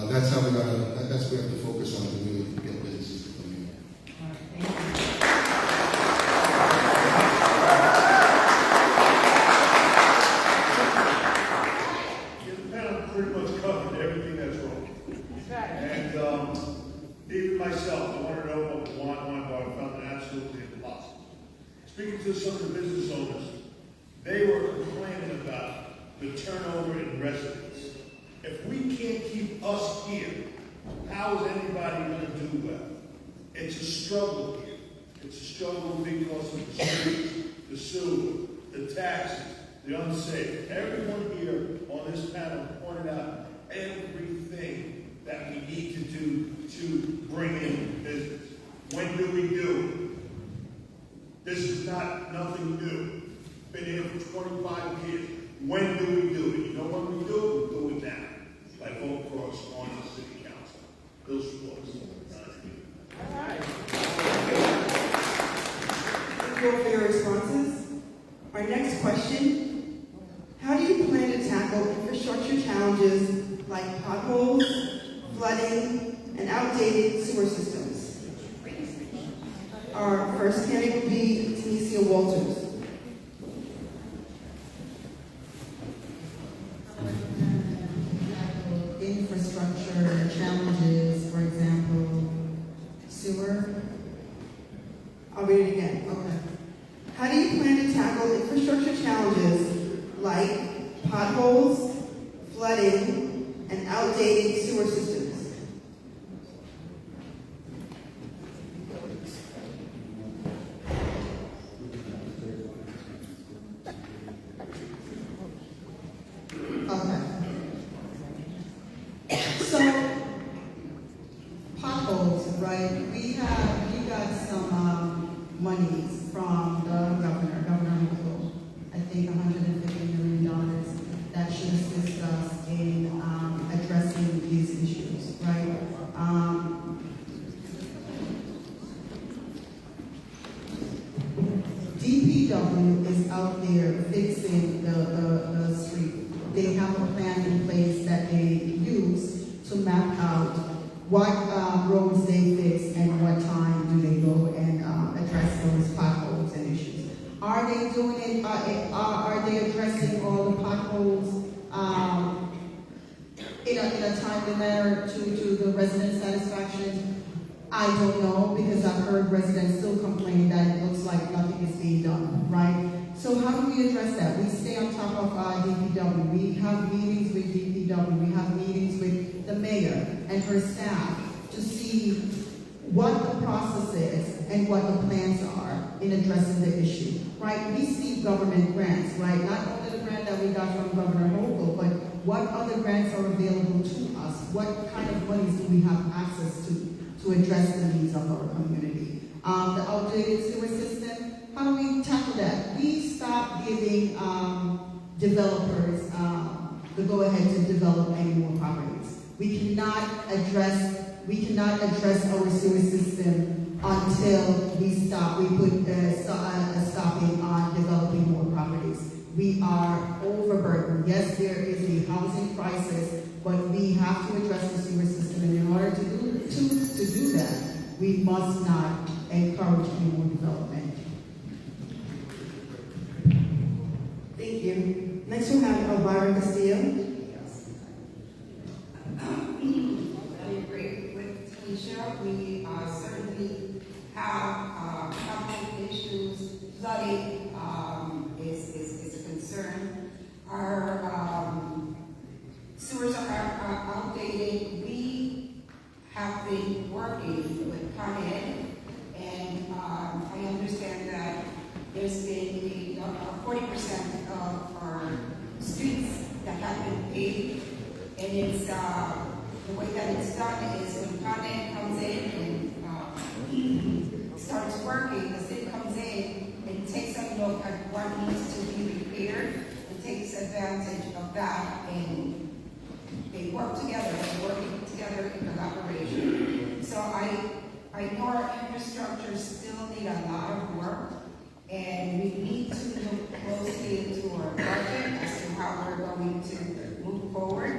that's how that's what we have to focus on to really get businesses to come here. All right, thank you. Pretty much covered everything that's wrong. And even myself, I wanted to know what we want, but I found it absolutely impossible. Speaking to some of the business owners, they were complaining about the turnover in residents. If we can't keep us here, how is anybody going to do well? It's a struggle here. It's a struggle because of the streets, the sewer, the taxes, the unsafe. Everyone here on this panel pointed out everything that we need to do to bring in business. When do we do it? This is nothing new. Been here for 25 years. When do we do it? You know when we do it? We do it now. Like vote for us on the city council. Bill Schwartz. All right. Thank you all for your responses. Our next question. How do you plan to tackle infrastructure challenges like potholes, flooding, and outdated sewer systems? Our first candidate will be Tanisha Walters. Infrastructure challenges, for example, sewer. I'll read it again. Okay. How do you plan to tackle infrastructure challenges like potholes, flooding, and outdated sewer systems? Okay. So, potholes, right? We got some monies from the Governor Michael. I think $150 million that should assist us in addressing these issues, right? DPW is out there fixing the street. They have a plan in place that they use to map out what roads they fix and what time do they go and address those potholes and issues. Are they doing it? Are they addressing all the potholes in a timely manner to the resident satisfaction? I don't know, because I've heard residents still complain that it looks like nothing is being done, right? So So how do we address that? We stay on top of DPW. We have meetings with DPW. We have meetings with the mayor and her staff to see what the process is and what the plans are in addressing the issue, right? We see government grants, right? Not only the grant that we got from Governor Hochul, but what other grants are available to us? What kind of monies do we have access to address the needs of our community? The outdated sewer system, how do we tackle that? We stop giving developers the go-ahead to develop any more properties. We cannot address our sewer system until we put a stopping on developing more properties. We are overburdened. Yes, there is a housing crisis, but we have to address the sewer system, and in order to do that, we must not encourage any more development. Thank you. Next we'll have Elvira Castillo. I agree with Tanisha. We certainly have capital issues. Flooding is a concern. Our sewers are outdated. We have been working with Con Ed, and I understand that there's been 40% of our students that have been paid, and it's the way that it's done is when Con Ed comes in and starts working, the city comes in and takes a look at what needs to be repaired and takes advantage of that, and they work together, they're working together in collaboration. So I know our infrastructure still need a lot of work, and we need to look closely into our budget as to how we're going to move forward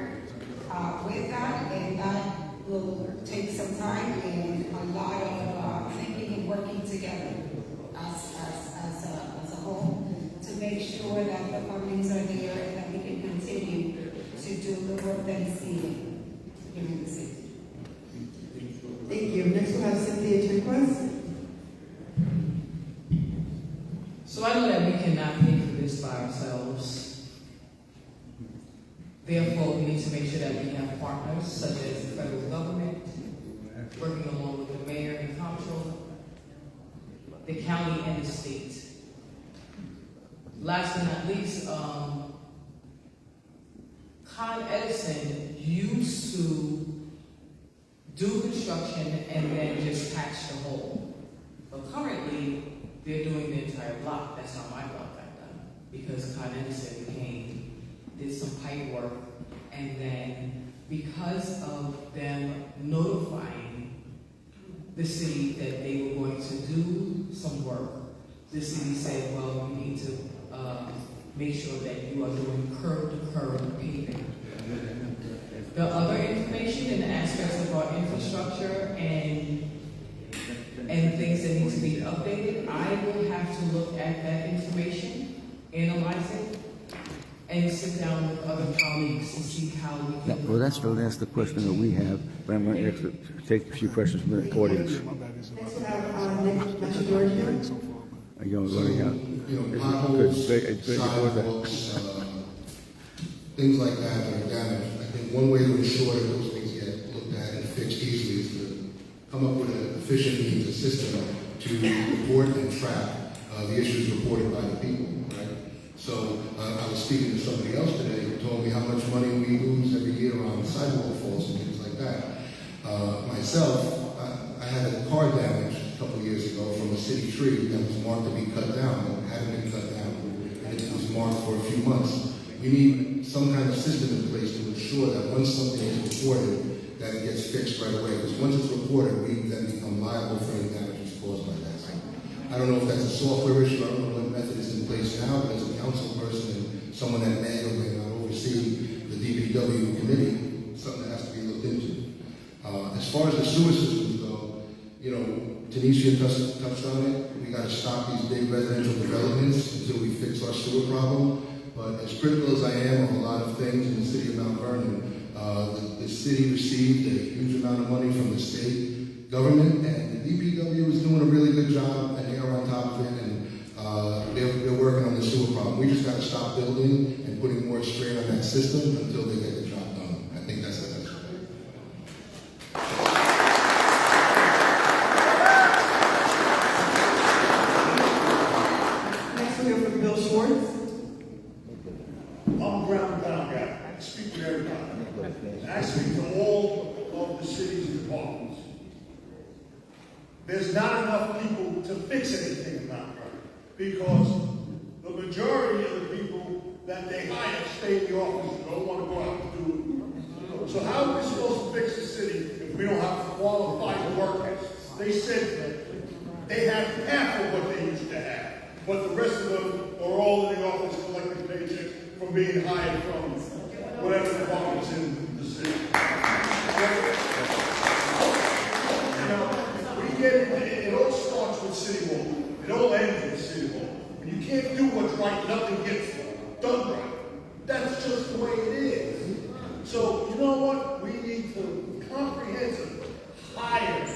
with that, and that will take some time and a lot of thinking and working together as a whole to make sure that the fundings are there and that we can continue to do the work that is needed here in the city. Thank you. Next we'll have Cynthia Turquoise. So I know that we cannot pay for this by ourselves. Therefore, we need to make sure that we have partners such as the federal government, working along with the mayor and comptroller, the county and the state. Last but not least, Con Edison used to do construction and then just patch the hole. But currently, they're doing the entire block. That's how my block got done. Because Con Edison did some pipe work, and then because of them notifying the city that they were going to do some work, the city said, well, you need to make sure that you are doing curb-to-curb paving. The other information and aspects of our infrastructure and things that need to be updated, I will have to look at that information, analyze it, and sit down with other colleagues to see how we can... Yeah, well, that's the question that we have, but I'm going to take a few questions from the audience. Next we'll have Master Giorgio. Potholes, sidewalks, things like that that are damaged. I think one way to ensure that those things get looked at and fixed easily is to come up with an efficient means, a system to report and track the issues reported by the people, right? So I was speaking to somebody else today who told me how much money we lose every year on sidewalk faults and things like that. Myself, I had a car damage a couple of years ago from a city tree that was marked to be cut down, and hadn't been cut down, and it was marked for a few months. We need some kind of system in place to ensure that once something is reported, that it gets fixed right away. Because once it's reported, we then become liable for any damages caused by that. So I don't know if that's a software issue. I don't know what method is in place now, but as a council person and someone that may or may not oversee the DPW committee, something that has to be looked into. As far as the sewer systems go, you know, Tanisha touched on it. We got to stop these big residential developments until we fix our sewer problem. But as critical as I am of a lot of things in the city of Mount Vernon, the city received a huge amount of money from the state government, and the DPW is doing a really good job, and they're on top of it, and they're working on the sewer stop building and putting more strain on that system until they get the job done. I think that's the best way. Next, we'll hear from Bill Schwartz. I'm a ground down guy. I speak to everybody. And I speak to all of the city's departments. There's not enough people to fix anything in Mount Vernon because the majority of the people that they hire stay in the office and don't want to go out and do it. So how are we supposed to fix the city if we don't have qualified workers? They said they have half of what they used to have, but the rest of them are all in the office collecting paychecks from being hired from whatever department's in the city. You know, we get it all starts with City Hall. It all ends with City Hall. When you can't do what's right, nothing gets done right. That's just the way it is. So, you know what? We need to comprehensively hire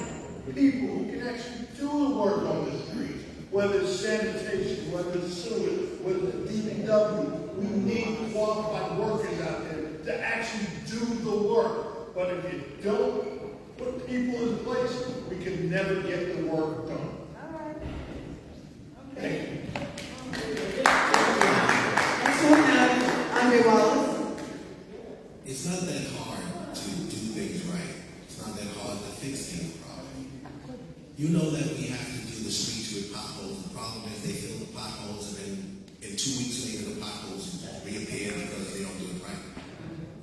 people who can actually do the work on the streets, whether it's sanitation, whether it's sewage, whether it's DPW. We need qualified workers out there to actually do the work. But if you don't put people in place, we can never get the work done. Thank you. Next, we'll have Andre Wallace. It's not that hard to do things right. It's not that hard to fix things properly. You know that we have to do the streets with potholes. The problem is they fill the potholes and then in 2 weeks later the potholes reappear because they don't do it right.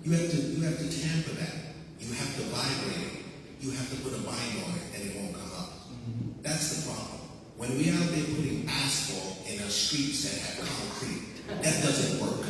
You have to tamper that. You have to vibrate it. You have to put a bind on it and it won't come up. That's the problem. When we're out there putting asphalt in our streets that have concrete, that doesn't work.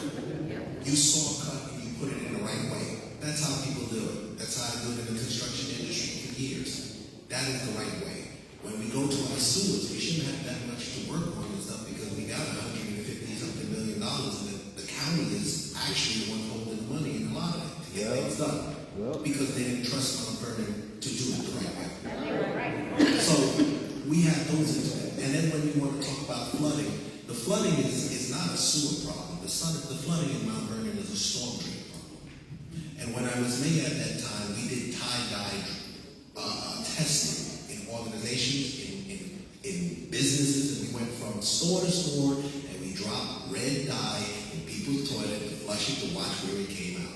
You saw cut and you put it in the right way. That's how people do it. That's how I do it in the construction industry for years. That is the right way. When we go to our sewers, we shouldn't have that much to work on and stuff because we got $150-something million and the county is actually the one holding the money in a lot of it to get things done. Because they didn't trust Mount Vernon to do it the right way. So we have those into it. And then when you want to talk about flooding, the flooding is not a sewer problem. The flooding in Mount Vernon is a storm drain problem. And when I was mayor at that time, we did tie-dye testing in organizations, in businesses, and we went from store to store, and we dropped red dye in people's toilet to flush it to watch where it came out.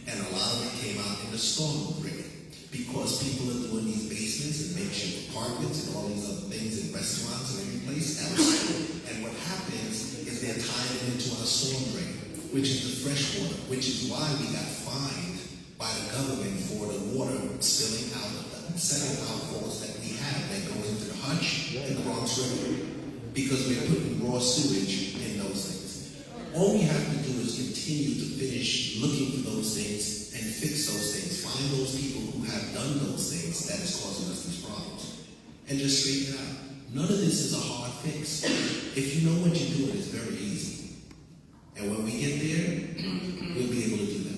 And a lot of it came out in the storm drain because people are doing these basements and makeshift apartments and all these other things in restaurants and every place else. And what happens is they're tying it into our storm drain, which is the fresh water, which is why we got fined by the government for the water spilling out of the second outfalls that we have that goes into the Hutch and the Bronx River, because we're putting raw sewage in those things. All we have to do is continue to finish looking for those things and fix those things. Find those people who have done those things that is causing us these problems and just straighten it out. None of this is a hard fix. If you know what you're doing, it's very easy. And when we get there, we'll be able to do that.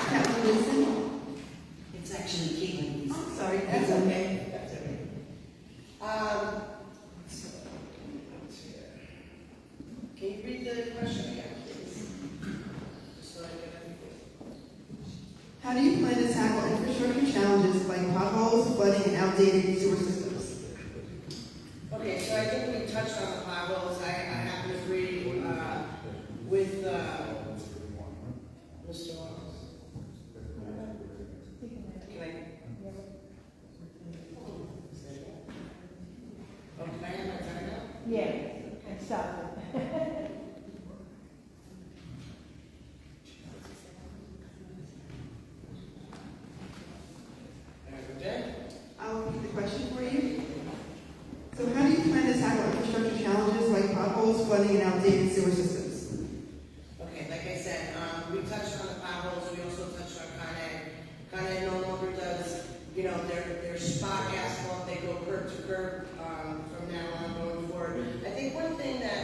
Captain Wilson. It's actually Caitlin. Oh, sorry, that's okay. That's okay. Can you read the question again, please? Just so I get everything. How do you plan to tackle infrastructure challenges like potholes, flooding, and outdated sewer systems? Okay, so I think we touched on the potholes. I happen to agree with Mr. Wallace. Can I? Oh, can I have my time now? Yeah, stop it. Okay. I'll repeat the question for you. So how do you plan to tackle infrastructure challenges like potholes, flooding, and outdated sewer systems? Okay, like I said, we touched on the potholes. We also touched on Con Ed. Con Ed no longer does, their spot asphalt. They go curb to curb from now on going forward. I think one thing that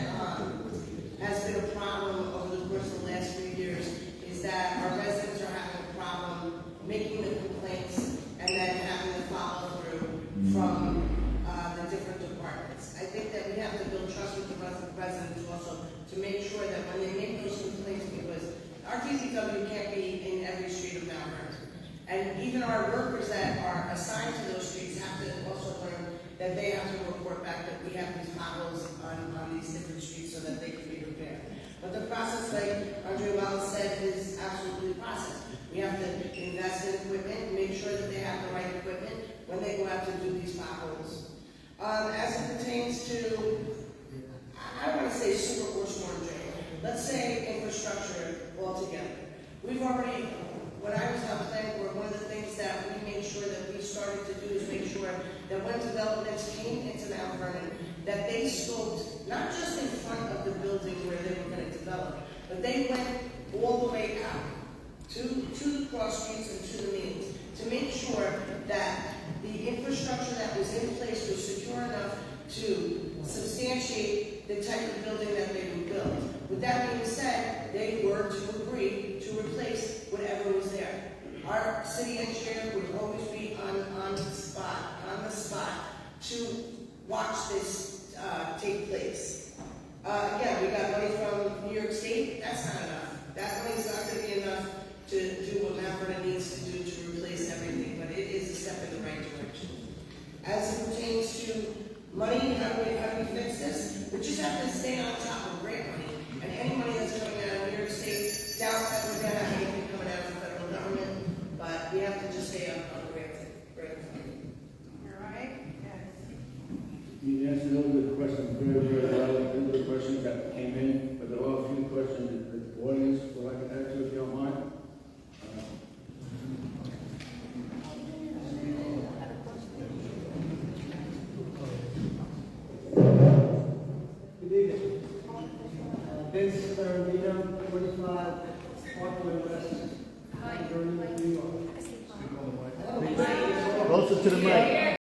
has been a problem over the course of the last few years is that our residents are having a problem making the complaints and then having the follow through from the different departments. I think residents also to make sure that when they make those complaints, because our DPW can't be in every street of Mount Vernon. And even our workers that are assigned to those streets have to also learn that they have to report back that we have these potholes on these different streets so that they can be repaired. But the process, like Andre Wallace said, is absolutely the process. We have to invest in equipment, make sure that they have the right equipment when they go out to do these potholes. As it pertains to, I don't want to say sewer or storm drain. Let's say infrastructure altogether. We've already, when I was on planning board, one of the things that we made sure that we started to do is make sure that when developments came into Mount Vernon, that they scoped not just in front of the building where they were going to develop, but they went all the way out to the cross streets and to the means to make sure that the infrastructure that was in place was secure enough to substantiate the type of building that they would build. With that being said, they were to agree to replace whatever was there. Our city engineer would always be on the spot to watch this take place. Again, we got money from New York State. That's not enough. That money's not going to be enough to do what Mount Vernon needs to do to replace everything, but it is a step in the right direction. As it pertains to money, how do we fix this? We just have to stay on top of grant money. And any money that's coming out of New York State, doubt that we're going to have anything coming out of the federal government, but we have to just stay on grant funding. All right? Yes. You answered all the questions very, very well. Those are the questions that came in, but there are a few questions that the audience would like to add to, if you don't mind. Good evening. Vince Ferrandino, 45 Parkway West, Vernon, New York. Closer to the mic.